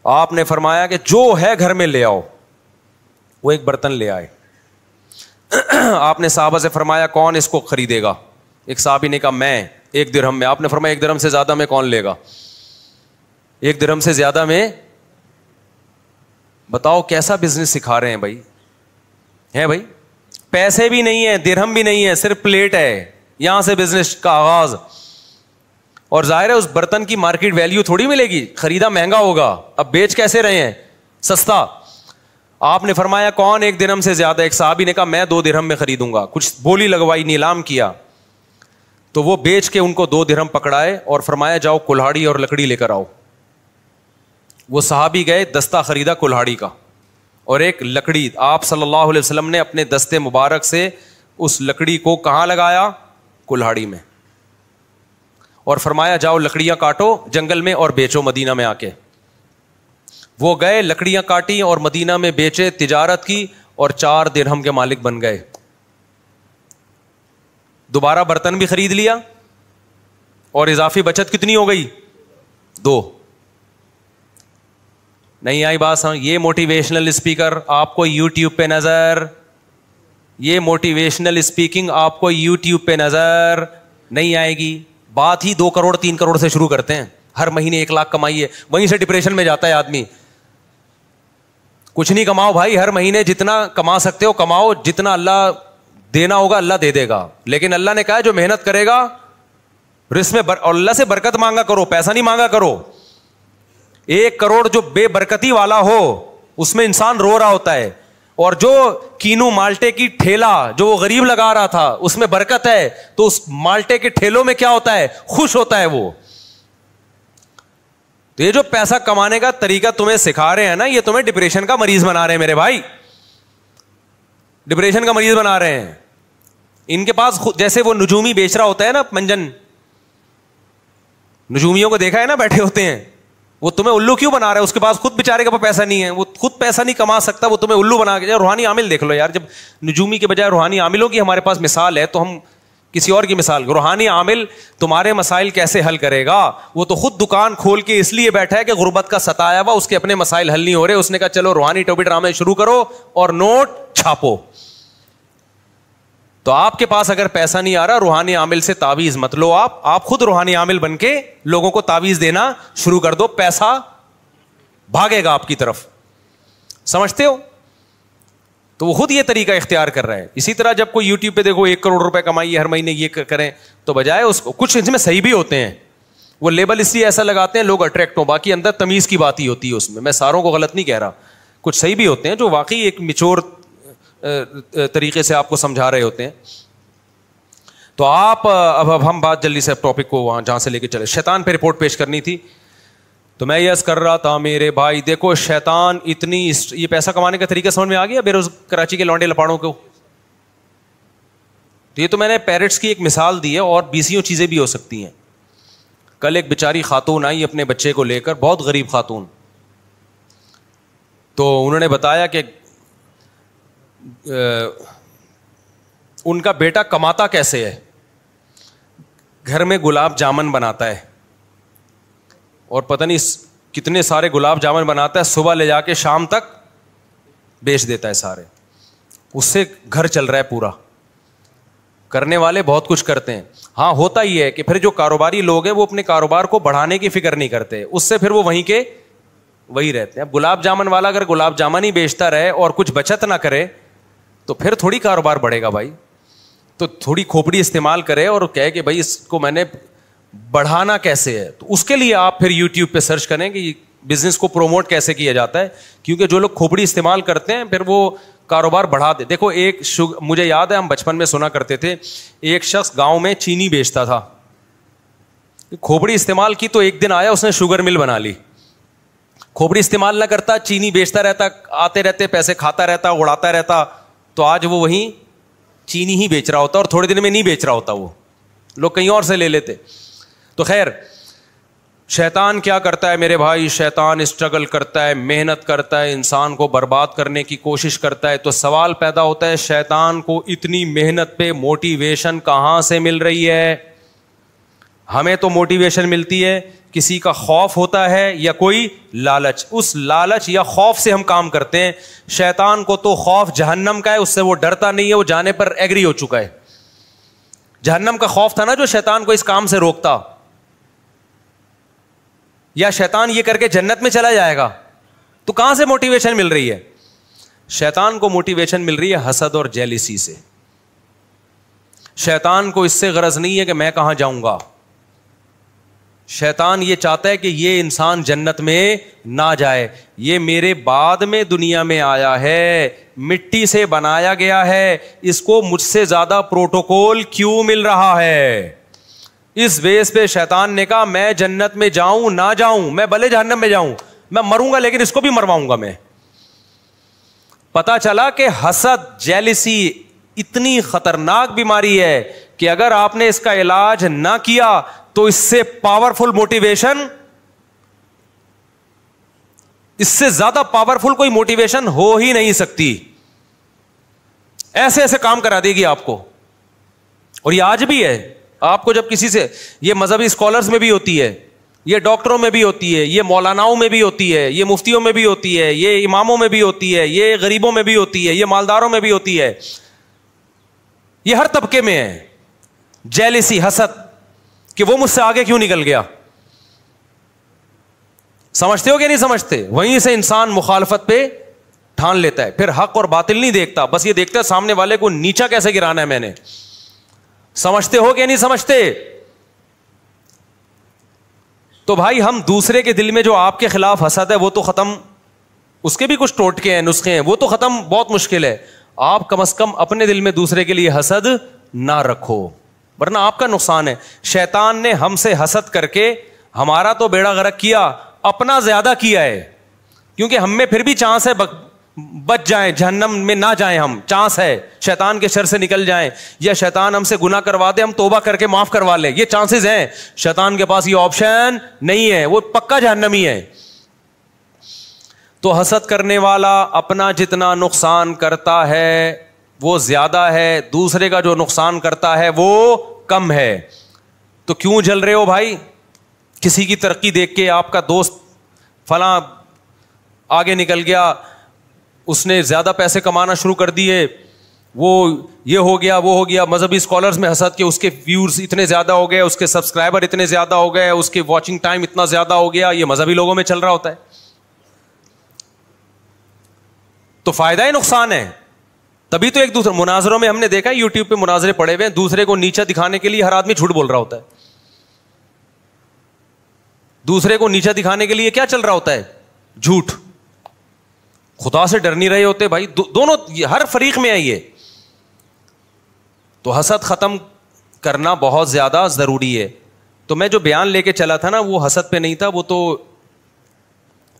آپ نے فرمایا کہ جو ہے گھر میں لے آؤ. وہ ایک برتن لے آئے. آپ نے صحابہ سے فرمایا کون اس کو خریدے گا. ایک صحابی نے کہا میں, 1 درہم میں. آپ نے فرمایا 1 درہم سے زیادہ میں کون لے گا. 1 درہم سے زیادہ میں. بتاؤ کیسا بزنس سکھا رہے ہیں بھائی, ہیں بھائی, پیسے بھی نہیں ہے, درہم بھی نہیں ہے, صرف پلیٹ ہے, یہاں سے بزنس کا آغاز. اور ظاہر ہے اس برتن کی مارکیٹ ویلیو تھوڑی ملے گی, خریدا مہنگا ہوگا, اب بیچ کیسے رہے ہیں سستا. آپ نے فرمایا کون 1 درہم سے زیادہ. ایک صحابی نے کہا میں 2 درہم میں خریدوں گا. کچھ بولی لگوائی, نیلام کیا, تو وہ بیچ کے ان کو 2 درہم پکڑائے اور فرمایا جاؤ کلہاڑی اور لکڑی لے کر آؤ. وہ صحابی گئے, دستہ خریدا کلہاڑی کا اور ایک لکڑی. آپ صلی اللہ علیہ وسلم نے اپنے دستے مبارک سے اس لکڑی کو کہاں لگایا, کلہاڑی میں, اور فرمایا جاؤ لکڑیاں کاٹو جنگل میں اور بیچو مدینہ میں آ کے. وہ گئے, لکڑیاں کاٹی اور مدینہ میں بیچے, تجارت کی اور 4 درہم کے مالک بن گئے. دوبارہ برتن بھی خرید لیا اور اضافی بچت کتنی ہو گئی, 2. نہیں آئی بات سمجھ. یہ موٹیویشنل اسپیکر آپ کو یوٹیوب پہ نظر, یہ موٹیویشنل اسپیکنگ آپ کو یوٹیوب پہ نظر نہیں آئے گی. بات ہی 2 کروڑ 3 کروڑ سے شروع کرتے ہیں, ہر مہینے 1 لاکھ کمائیے, وہیں سے ڈپریشن میں جاتا ہے آدمی. کچھ نہیں کماؤ بھائی, ہر مہینے جتنا کما سکتے ہو کماؤ, جتنا اللہ دینا ہوگا اللہ دے دے گا. لیکن اللہ نے کہا جو محنت کرے گا رزق میں اور اللہ سے برکت مانگا کرو, پیسہ نہیں مانگا کرو. 1 کروڑ جو بے برکتی والا ہو اس میں انسان رو رہا ہوتا ہے, اور جو کینو مالٹے کی ٹھیلا جو وہ غریب لگا رہا تھا اس میں برکت ہے, تو اس مالٹے کے ٹھیلوں میں کیا ہوتا ہے, خوش ہوتا ہے وہ. تو یہ جو پیسہ کمانے کا طریقہ تمہیں سکھا رہے ہیں نا, یہ تمہیں ڈپریشن کا مریض بنا رہے ہیں میرے بھائی, ڈپریشن کا مریض بنا رہے ہیں. ان کے پاس جیسے وہ نجومی بیچ رہا ہوتا ہے نا, منجن نجومیوں کو دیکھا ہے نا بیٹھے ہوتے ہیں, وہ تمہیں الو کیوں بنا رہا ہے, اس کے پاس خود بیچارے کے پاس پیسہ نہیں ہے, وہ خود پیسہ نہیں کما سکتا, وہ تمہیں الو بنا کے. روحانی عامل دیکھ لو یار, جب نجومی کے بجائے روحانی عاملوں کی ہمارے پاس مثال ہے تو ہم کسی اور کی مثال. روحانی عامل تمہارے مسائل کیسے حل کرے گا, وہ تو خود دکان کھول کے اس لیے بیٹھا ہے کہ غربت کا ستایا ہوا, اس کے اپنے مسائل حل نہیں ہو رہے, اس نے کہا چلو روحانی ٹوپی ڈرامے شروع کرو اور نوٹ چھاپو. تو آپ کے پاس اگر پیسہ نہیں آ رہا, روحانی عامل سے تعویذ مت لو, آپ خود روحانی عامل بن کے لوگوں کو تعویذ دینا شروع کر دو, پیسہ بھاگے گا آپ کی طرف. سمجھتے ہو؟ تو وہ خود یہ طریقہ اختیار کر رہا ہے. اسی طرح جب کوئی یوٹیوب پہ دیکھو 1 کروڑ روپے کمائیے ہر مہینے, یہ کریں, تو بجائے اس کو کچھ اس میں صحیح بھی ہوتے ہیں, وہ لیبل اس لیے ایسا لگاتے ہیں لوگ اٹریکٹ ہوں, باقی اندر تمیز کی بات ہی ہوتی ہے اس میں. میں ساروں کو غلط نہیں کہہ رہا, کچھ صحیح بھی ہوتے ہیں جو واقعی ایک میچور طریقے سے آپ کو سمجھا رہے ہوتے ہیں. تو آپ اب ہم بات جلدی سے ٹاپک کو وہاں جہاں سے لے کے چلے. شیطان پہ رپورٹ پیش کرنی تھی. تو میں یس کر رہا تھا میرے بھائی, دیکھو شیطان اتنی, یہ پیسہ کمانے کا طریقہ سمجھ میں آ گیا کراچی کے لونڈے لپاڑوں کو. تو یہ تو میں نے پیرٹس کی ایک مثال دی ہے, اور بیسیوں چیزیں بھی ہو سکتی ہیں. کل ایک بیچاری خاتون آئی اپنے بچے کو لے کر, بہت غریب خاتون. تو انہوں نے بتایا کہ ان کا بیٹا کماتا کیسے ہے, گھر میں گلاب جامن بناتا ہے, اور پتہ نہیں کتنے سارے گلاب جامن بناتا ہے, صبح لے جا کے شام تک بیچ دیتا ہے سارے, اس سے گھر چل رہا ہے پورا. کرنے والے بہت کچھ کرتے ہیں. ہاں ہوتا ہی ہے کہ پھر جو کاروباری لوگ ہیں وہ اپنے کاروبار کو بڑھانے کی فکر نہیں کرتے, اس سے پھر وہ وہیں کے وہی رہتے ہیں. اب گلاب جامن والا اگر گلاب جامن ہی بیچتا رہے اور کچھ بچت نہ کرے تو پھر تھوڑی کاروبار بڑھے گا بھائی. تو تھوڑی کھوپڑی استعمال کرے اور کہے کہ بھائی اس کو میں نے بڑھانا کیسے ہے. تو اس کے لیے آپ پھر یوٹیوب پہ سرچ کریں کہ بزنس کو پروموٹ کیسے کیا جاتا ہے, کیونکہ جو لوگ کھوپڑی استعمال کرتے ہیں پھر وہ کاروبار بڑھا دے. دیکھو ایک مجھے یاد ہے ہم بچپن میں سنا کرتے تھے, ایک شخص گاؤں میں چینی بیچتا تھا, کھوپڑی استعمال کی تو ایک دن آیا اس نے شوگر مل بنا لی. کھوپڑی استعمال نہ کرتا, چینی بیچتا رہتا, آتے رہتے پیسے کھاتا رہتا, اڑاتا رہتا, تو آج وہ وہیں چینی ہی بیچ رہا ہوتا, اور تھوڑے دن میں نہیں بیچ رہا ہوتا, وہ لوگ کہیں اور سے لے لیتے. تو خیر شیطان کیا کرتا ہے میرے بھائی, شیطان اسٹرگل کرتا ہے, محنت کرتا ہے, انسان کو برباد کرنے کی کوشش کرتا ہے. تو سوال پیدا ہوتا ہے شیطان کو اتنی محنت پہ موٹیویشن کہاں سے مل رہی ہے؟ ہمیں تو موٹیویشن ملتی ہے کسی کا خوف ہوتا ہے یا کوئی لالچ, اس لالچ یا خوف سے ہم کام کرتے ہیں. شیطان کو تو خوف جہنم کا ہے, اس سے وہ ڈرتا نہیں ہے, وہ جانے پر ایگری ہو چکا ہے. جہنم کا خوف تھا نا جو شیطان کو اس کام سے روکتا. یا شیطان یہ کر کے جنت میں چلا جائے گا؟ تو کہاں سے موٹیویشن مل رہی ہے؟ شیطان کو موٹیویشن مل رہی ہے حسد اور جیلسی سے. شیطان کو اس سے غرض نہیں ہے کہ میں کہاں جاؤں گا. شیطان یہ چاہتا ہے کہ یہ انسان جنت میں نہ جائے, یہ میرے بعد میں دنیا میں آیا ہے, مٹی سے بنایا گیا ہے, اس کو مجھ سے زیادہ پروٹوکول کیوں مل رہا ہے؟ اس بیس پہ شیطان نے کہا میں جنت میں جاؤں نہ جاؤں, میں بھلے جہنم میں جاؤں, میں مروں گا لیکن اس کو بھی مرواؤں گا میں. پتا چلا کہ حسد جیلسی اتنی خطرناک بیماری ہے کہ اگر آپ نے اس کا علاج نہ کیا تو اس سے پاورفل موٹیویشن, اس سے زیادہ پاورفل کوئی موٹیویشن ہو ہی نہیں سکتی. ایسے ایسے کام کرا دے گی آپ کو. اور یہ آج بھی ہے. آپ کو جب کسی سے, یہ مذہبی اسکالرز میں بھی ہوتی ہے, یہ ڈاکٹروں میں بھی ہوتی ہے, یہ مولاناؤں میں بھی ہوتی ہے, یہ مفتیوں میں بھی ہوتی ہے, یہ اماموں میں بھی ہوتی ہے, یہ غریبوں میں بھی ہوتی ہے, یہ مالداروں میں بھی ہوتی ہے, یہ ہر طبقے میں ہے. جیلسی, حسد کہ وہ مجھ سے آگے کیوں نکل گیا. سمجھتے ہو کہ نہیں سمجھتے؟ وہیں سے انسان مخالفت پہ ٹھان لیتا ہے. پھر حق اور باطل نہیں دیکھتا, بس یہ دیکھتا ہے سامنے والے کو نیچا کیسے گرانا ہے میں نے. سمجھتے ہو کہ نہیں سمجھتے؟ تو بھائی ہم دوسرے کے دل میں جو آپ کے خلاف حسد ہے وہ تو ختم, اس کے بھی کچھ ٹوٹکے ہیں, نسخے ہیں, وہ تو ختم بہت مشکل ہے. آپ کم از کم اپنے دل میں دوسرے کے لیے حسد نہ رکھو, ورنہ آپ کا نقصان ہے. شیطان نے ہم سے حسد کر کے ہمارا تو بیڑا غرق کیا, اپنا زیادہ کیا ہے, کیونکہ ہم میں پھر بھی چانس ہے بچ جائیں, جہنم میں نہ جائیں. ہم چانس ہے شیطان کے شر سے نکل جائیں, یا شیطان ہم سے گناہ کروا دے, ہم توبہ کر کے معاف کروا لیں, یہ چانسز ہیں. شیطان کے پاس یہ آپشن نہیں ہے, وہ پکا جہنمی ہے. تو حسد کرنے والا اپنا جتنا نقصان کرتا ہے وہ زیادہ ہے, دوسرے کا جو نقصان کرتا ہے وہ کم ہے. تو کیوں جل رہے ہو بھائی؟ کسی کی ترقی دیکھ کے, آپ کا دوست فلاں آگے نکل گیا, اس نے زیادہ پیسے کمانا شروع کر دیے, وہ یہ ہو گیا وہ ہو گیا. مذہبی اسکالرز میں حسد کے اس کے ویورز اتنے زیادہ ہو گئے, اس کے سبسکرائبر اتنے زیادہ ہو گئے, اس کے واچنگ ٹائم اتنا زیادہ ہو گیا. یہ مذہبی لوگوں میں چل رہا ہوتا ہے. تو فائدہ ہے نقصان ہے. تبھی تو ایک دوسرے مناظروں میں ہم نے دیکھا, یوٹیوب پہ مناظرے پڑے ہوئے ہیں, دوسرے کو نیچا دکھانے کے لیے ہر آدمی جھوٹ بول رہا ہوتا ہے. دوسرے کو نیچا دکھانے کے لیے کیا چل رہا ہوتا ہے؟ جھوٹ. خدا سے ڈر نہیں رہے ہوتے بھائی. دونوں ہر فریق میں ہے یہ. تو حسد ختم کرنا بہت زیادہ ضروری ہے. تو میں جو بیان لے کے چلا تھا نا وہ حسد پہ نہیں تھا,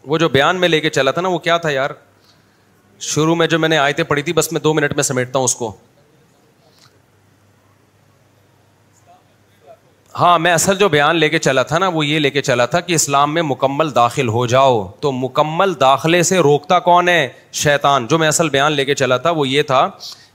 وہ جو بیان میں لے کے چلا تھا نا وہ کیا تھا یار, شروع میں جو میں نے آیتیں پڑھی تھی, بس میں 2 منٹ میں سمیٹتا ہوں اس کو. ہاں, میں اصل جو بیان لے کے چلا تھا نا وہ یہ لے کے چلا تھا کہ اسلام میں مکمل داخل ہو جاؤ. تو مکمل داخلے سے روکتا کون ہے؟ شیطان. جو میں اصل بیان لے کے چلا تھا وہ یہ تھا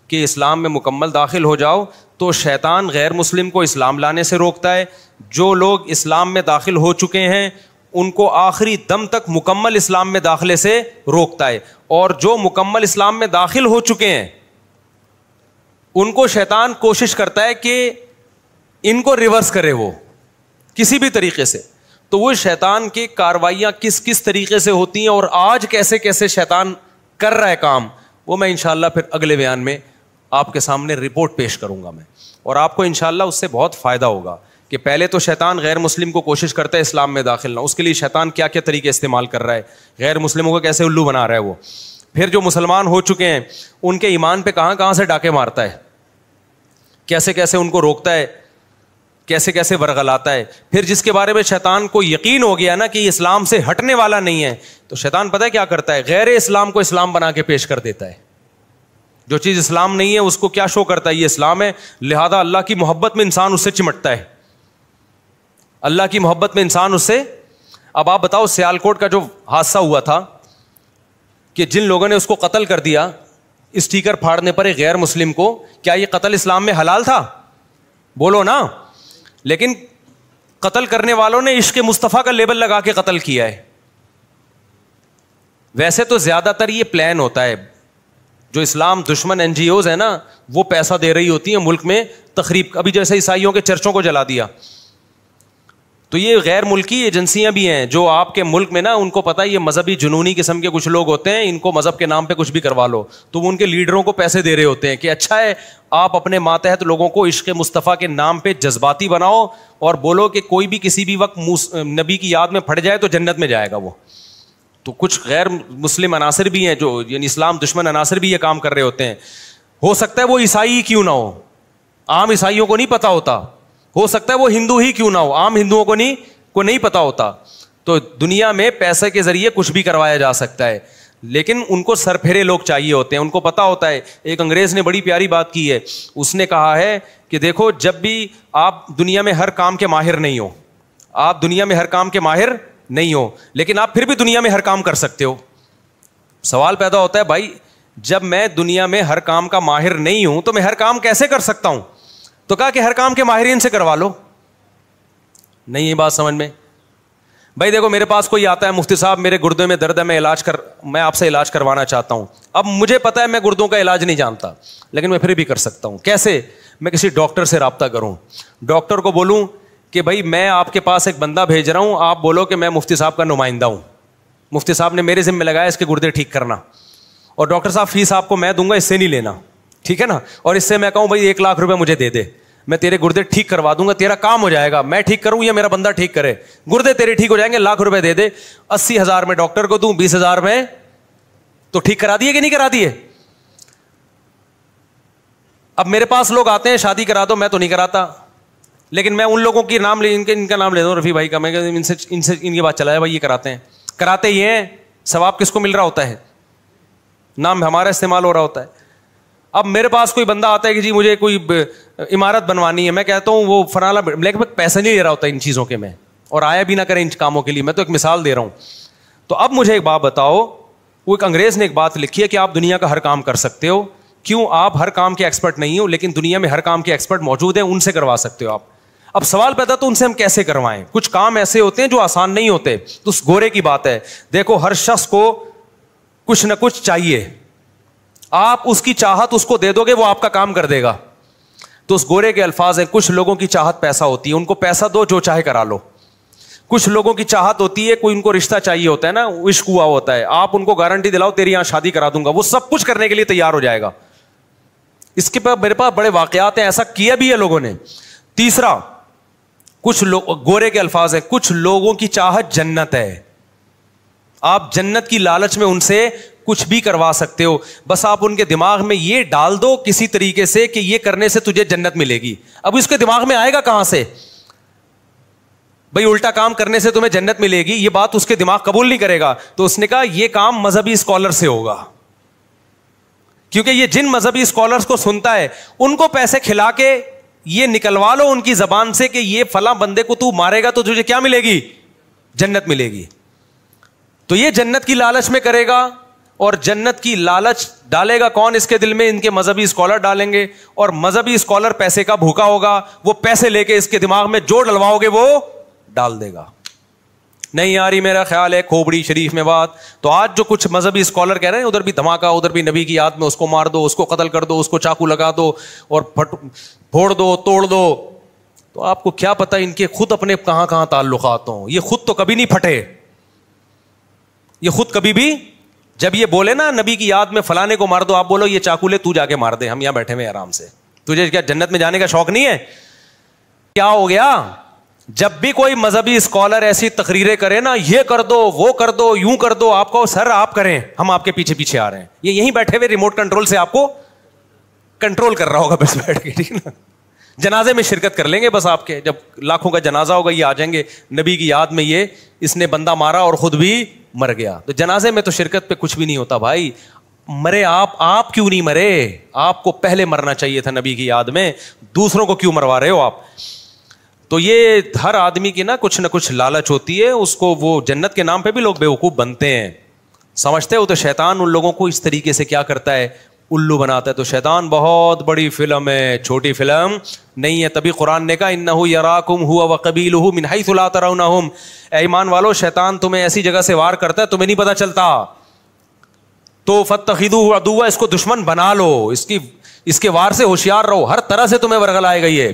کہ اسلام میں مکمل داخل ہو جاؤ تو شیطان غیر مسلم کو اسلام لانے سے روکتا ہے. جو لوگ اسلام میں داخل ہو چکے ہیں ان کو آخری دم تک مکمل اسلام میں داخلے سے روکتا ہے, اور جو مکمل اسلام میں داخل ہو چکے ہیں ان کو شیطان کوشش کرتا ہے کہ ان کو ریورس کرے وہ کسی بھی طریقے سے. تو وہ شیطان کی کاروائیاں کس طریقے سے ہوتی ہیں اور آج کیسے کیسے شیطان کر رہا ہے کام, وہ میں انشاءاللہ پھر اگلے بیان میں آپ کے سامنے رپورٹ پیش کروں گا میں, اور آپ کو انشاءاللہ اس سے بہت فائدہ ہوگا کہ پہلے تو شیطان غیر مسلم کو کوشش کرتا ہے اسلام میں داخل نہ, اس کے لیے شیطان کیا کیا طریقے استعمال کر رہا ہے, غیر مسلموں کو کیسے الو بنا رہا ہے وہ. پھر جو مسلمان ہو چکے ہیں ان کے ایمان پہ کہاں کہاں سے ڈاکے مارتا ہے, کیسے کیسے ان کو روکتا ہے, کیسے کیسے ورغلاتا ہے. پھر جس کے بارے میں شیطان کو یقین ہو گیا نا کہ یہ اسلام سے ہٹنے والا نہیں ہے, تو شیطان پتہ ہے کیا کرتا ہے, غیر اسلام کو اسلام بنا کے پیش کر دیتا ہے. جو چیز اسلام نہیں ہے اس کو کیا شو کرتا ہے, یہ اسلام ہے, لہذا اللہ کی محبت میں انسان اس سے چمٹتا ہے, اللہ کی محبت میں انسان اس سے. اب آپ بتاؤ سیالکوٹ کا جو حادثہ ہوا تھا کہ جن لوگوں نے اس کو قتل کر دیا اسٹیکر پھاڑنے پر ایک غیر مسلم کو, کیا یہ قتل اسلام میں حلال تھا؟ بولو نا. لیکن قتل کرنے والوں نے عشق مصطفیٰ کا لیبل لگا کے قتل کیا ہے. ویسے تو زیادہ تر یہ پلان ہوتا ہے, جو اسلام دشمن NGOs ہیں نا وہ پیسہ دے رہی ہوتی ہیں ملک میں تخریب. ابھی جیسے عیسائیوں کے چرچوں کو جلا دیا, تو یہ غیر ملکی ایجنسیاں بھی ہیں جو آپ کے ملک میں نا ان کو پتا ہے یہ مذہبی جنونی قسم کے کچھ لوگ ہوتے ہیں, ان کو مذہب کے نام پہ کچھ بھی کروا لو, تو وہ ان کے لیڈروں کو پیسے دے رہے ہوتے ہیں کہ اچھا ہے آپ اپنے ماتحت لوگوں کو عشق مصطفیٰ کے نام پہ جذباتی بناؤ اور بولو کہ کوئی بھی کسی بھی وقت نبی کی یاد میں پھٹ جائے تو جنت میں جائے گا وہ. تو کچھ غیر مسلم عناصر بھی ہیں جو یعنی اسلام دشمن عناصر بھی یہ کام کر رہے ہوتے ہیں. ہو سکتا ہے وہ عیسائی ہی کیوں نہ ہو, عام عیسائیوں کو نہیں پتا ہوتا, ہو سکتا ہے وہ ہندو ہی کیوں نہ ہو, عام ہندوؤں کو نہیں پتا ہوتا. تو دنیا میں پیسے کے ذریعے کچھ بھی کروایا جا سکتا ہے, لیکن ان کو سرپھیرے لوگ چاہیے ہوتے ہیں, ان کو پتا ہوتا ہے. ایک انگریز نے بڑی پیاری بات کی ہے, اس نے کہا ہے کہ دیکھو جب بھی آپ دنیا میں ہر کام کے ماہر نہیں ہو, آپ دنیا میں ہر کام کے ماہر نہیں ہو, لیکن آپ پھر بھی دنیا میں ہر کام کر سکتے ہو. سوال پیدا ہوتا ہے بھائی جب میں دنیا میں ہر کام کا ماہر نہیں ہوں تو میں ہر کام کیسے کر سکتا ہوں؟ تو کہا کہ ہر کام کے ماہرین سے کروا لو. نہیں یہ بات سمجھ میں؟ بھائی دیکھو میرے پاس کوئی آتا ہے, مفتی صاحب میرے گردے میں درد ہے, میں آپ سے علاج کروانا چاہتا ہوں. اب مجھے پتا ہے میں گردوں کا علاج نہیں جانتا, لیکن میں پھر بھی کر سکتا ہوں. کیسے؟ میں کسی ڈاکٹر سے رابطہ کروں, ڈاکٹر کو بولوں کہ بھائی میں آپ کے پاس ایک بندہ بھیج رہا ہوں, آپ بولو کہ میں مفتی صاحب کا نمائندہ ہوں, مفتی صاحب نے میرے ذمہ لگایا اس کے گردے ٹھیک کرنا, اور ڈاکٹر صاحب فیس آپ کو میں دوں گا, اس سے نہیں لینا, ٹھیک ہے نا. اور اس سے میں کہوں بھائی 1 لاکھ روپے مجھے دے دے, میں تیرے گردے ٹھیک کروا دوں گا, تیرا کام ہو جائے گا. میں ٹھیک کروں یا میرا بندہ ٹھیک کرے, گردے تیرے ٹھیک ہو جائیں گے, 1 لاکھ روپے دے دے. 80,000 میں ڈاکٹر کو دوں, 20,000 میں تو ٹھیک کرا دیے کہ نہیں کرا دیے؟ اب میرے پاس لوگ آتے ہیں شادی کرا دو, میں تو نہیں کراتا, لیکن میں ان لوگوں کی نام ان کا نام لے دوں, رفیع بھائی کا, میں ان سے ان کی بات چلایا بھائی یہ کراتے یہ ہیں, ثواب کس کو مل رہا ہوتا ہے؟ نام ہمارا استعمال ہو رہا ہوتا ہے. اب میرے پاس کوئی بندہ آتا ہے کہ جی مجھے کوئی عمارت بنوانی ہے, میں کہتا ہوں وہ فلانا, لیکن میں پیسے نہیں لے رہا ہوتا ان چیزوں کے, میں اور آیا بھی نہ کریں ان کاموں کے لیے, میں تو ایک مثال دے رہا ہوں. تو اب مجھے ایک بات بتاؤ, وہ ایک انگریز نے ایک بات لکھی ہے کہ آپ دنیا کا ہر کام کر سکتے ہو. کیوں؟ آپ ہر کام کے ایکسپرٹ نہیں ہو, لیکن دنیا میں ہر کام کے ایکسپرٹ موجود ہیں, ان سے کروا سکتے ہو آپ. اب سوال پیدا تو ان سے ہم کیسے کروائیں؟ کچھ کام ایسے ہوتے ہیں جو آسان نہیں ہوتے. تو اس گورے کی بات ہے, دیکھو ہر شخص کو کچھ نہ کچھ چاہیے, آپ اس کی چاہت اس کو دے دو گے وہ آپ کا کام کر دے گا. تو اس گورے کے الفاظ ہیں, کچھ لوگوں کی چاہت پیسہ ہوتی ہے, ان کو پیسہ دو جو چاہے کرا لو. کچھ لوگوں کی چاہت ہوتی ہے, کوئی ان کو رشتہ چاہیے ہوتا ہے نا, عشق ہوا ہوتا ہے, آپ ان کو گارنٹی دلاؤ تیری یہاں شادی کرا دوں گا, وہ سب کچھ کرنے کے لیے تیار ہو جائے گا. اس کے پاس میرے پاس بڑے واقعات ہیں, ایسا کیا بھی ہے لوگوں نے. تیسرا, کچھ لوگ, گورے کے الفاظ ہیں, کچھ لوگوں کی چاہت جنت ہے, آپ جنت کی لالچ میں ان سے کچھ بھی کروا سکتے ہو, بس آپ ان کے دماغ میں یہ ڈال دو کسی طریقے سے کہ یہ کرنے سے تجھے جنت ملے گی. اب اس کے دماغ میں آئے گا کہاں سے بھائی الٹا کام کرنے سے تمہیں جنت ملے گی, یہ بات اس کے دماغ قبول نہیں کرے گا. تو اس نے کہا یہ کام مذہبی اسکالر سے ہوگا, کیونکہ یہ جن مذہبی اسکالرس کو سنتا ہے ان کو پیسے کھلا کے یہ نکلوا لو ان کی زبان سے کہ یہ فلاں بندے کو تو مارے گا تو تجھے کیا ملے گی, جنت ملے گی. تو یہ جنت کی لالچ میں کرے گا, اور جنت کی لالچ ڈالے گا کون اس کے دل میں, ان کے مذہبی اسکالر ڈالیں گے. اور مذہبی اسکالر پیسے کا بھوکا ہوگا, وہ پیسے لے کے اس کے دماغ میں جو ڈلواؤ گے وہ ڈال دے گا. نہیں آ رہی میرا خیال ہے کھوبڑی شریف میں بات. تو آج جو کچھ مذہبی اسکالر کہہ رہے ہیں ادھر بھی دھماکہ, ادھر بھی نبی کی یاد میں اس کو مار دو, اس کو قتل کر دو, اس کو چاقو لگا دو اور پھوڑ دو, توڑ دو. تو آپ کو کیا پتا ان کے خود اپنے کہاں کہاں تعلقات ہوں. یہ خود تو کبھی نہیں پھٹے, یہ خود کبھی بھی جب یہ بولے نا نبی کی یاد میں فلانے کو مار دو, آپ بولو یہ چاقو لے تو جا کے مار دے, ہم یہاں بیٹھے ہوئے آرام سے, تجھے کیا جنت میں جانے کا شوق نہیں ہے؟ کیا ہو گیا؟ جب بھی کوئی مذہبی اسکالر ایسی تقریریں کرے نا, یہ کر دو وہ کر دو یوں کر دو, آپ کو سر آپ کریں, ہم آپ کے پیچھے پیچھے آ رہے ہیں. یہ یہیں بیٹھے ہوئے ریموٹ کنٹرول سے آپ کو کنٹرول کر رہا ہوگا بس بیٹھ کے, ٹھیک نا. جنازے میں شرکت کر لیں گے بس آپ کے, جب لاکھوں کا جنازہ ہوگا یہ آ جائیں گے نبی کی یاد میں, یہ اس نے بندہ مارا اور خود بھی مر گیا. تو جنازے میں تو شرکت پہ کچھ بھی نہیں ہوتا بھائی. مرے آپ کیوں نہیں مرے؟ آپ کو پہلے مرنا چاہیے تھا نبی کی یاد میں, دوسروں کو کیوں مروا رہے ہو آپ؟ تو یہ ہر آدمی کی نا کچھ لالچ ہوتی ہے, اس کو وہ جنت کے نام پہ بھی لوگ بیوقوف بنتے ہیں. سمجھتے ہو تو شیطان ان لوگوں کو اس طریقے سے کیا کرتا ہے, الو بناتا ہے. تو شیطان بہت بڑی فلم ہے, چھوٹی فلم نہیں ہے. تبھی قرآن نے کہا انہ یراکم ہوا وقبیلہ من حیث لا ترونہم. اے ایمان والو, شیطان تمہیں ایسی جگہ سے وار کرتا ہے تمہیں نہیں پتا چلتا. تو فاتخذوہ عدوا, اس کو دشمن بنا لو, اس کے وار سے ہوشیار رہو, ہر طرح سے تمہیں ورغلائے گا یہ.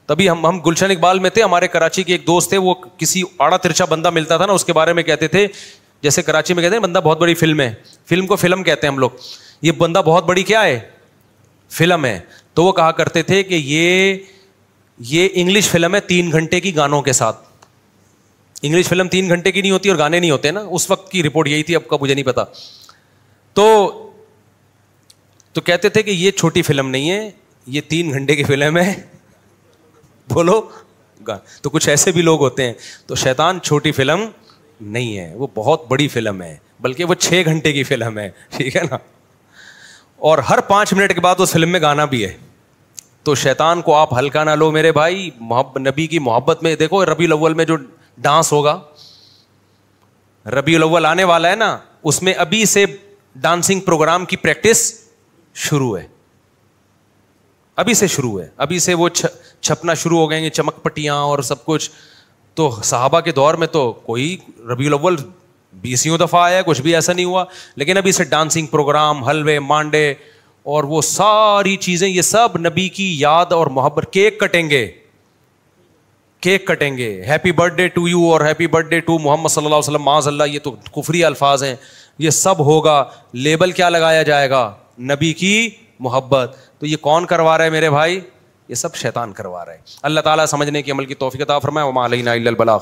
تبھی ہم گلشن اقبال میں تھے, ہمارے کراچی کے ایک دوست تھے, وہ کسی آڑا ترچا بندہ ملتا تھا نا, اس کے بارے میں کہتے تھے, جیسے کراچی میں کہتے ہیں بندہ بہت بڑی فلم ہے, فلم کو فلم کہتے ہیں ہم لوگ, یہ بندہ بہت بڑی کیا ہے, فلم ہے. تو وہ کہا کرتے تھے کہ یہ انگلش فلم ہے 3 گھنٹے کی گانوں کے ساتھ. انگلش فلم 3 گھنٹے کی نہیں ہوتی اور گانے نہیں ہوتے نا, اس وقت کی رپورٹ یہی تھی, اب کا مجھے نہیں پتا. تو کہتے تھے کہ یہ چھوٹی فلم نہیں ہے, یہ 3 گھنٹے کی فلم ہے, بولو. تو کچھ ایسے بھی لوگ ہوتے ہیں. تو شیطان چھوٹی فلم نہیں ہے, وہ بہت بڑی فلم ہے, بلکہ وہ 6 گھنٹے کی فلم ہے, ٹھیک ہے نا. اور ہر 5 منٹ کے بعد اس فلم میں گانا بھی ہے. تو شیطان کو آپ ہلکا نہ لو میرے بھائی. نبی کی محبت میں دیکھو, ربیع الاول میں جو ڈانس ہوگا, ربیع الاول آنے والا ہے نا, اس میں ابھی سے ڈانسنگ پروگرام کی پریکٹس شروع ہے, ابھی سے شروع ہے, ابھی سے وہ چھپنا شروع ہو گئے گے, چمک پٹیاں اور سب کچھ. تو صحابہ کے دور میں تو کوئی ربیع الاول 20 دفعہ آیا, کچھ بھی ایسا نہیں ہوا, لیکن ابھی سے ڈانسنگ پروگرام, حلوے مانڈے اور وہ ساری چیزیں, یہ سب نبی کی یاد اور محبت. کیک کٹیں گے, ہیپی برتھ ڈے ٹو یو اور ہیپی برتھ ڈے ٹو محمد صلی اللہ علیہ وسلم, معاذ اللہ, یہ تو کفری الفاظ ہیں. یہ سب ہوگا, لیبل کیا لگایا جائے گا, نبی کی محبت. تو یہ کون کروا رہا ہے میرے بھائی؟ یہ سب شیطان کروا رہا ہے. اللہ تعالیٰ سمجھنے کی عمل کی توفیق عطا فرمائے. وما علینا الا البلاغ.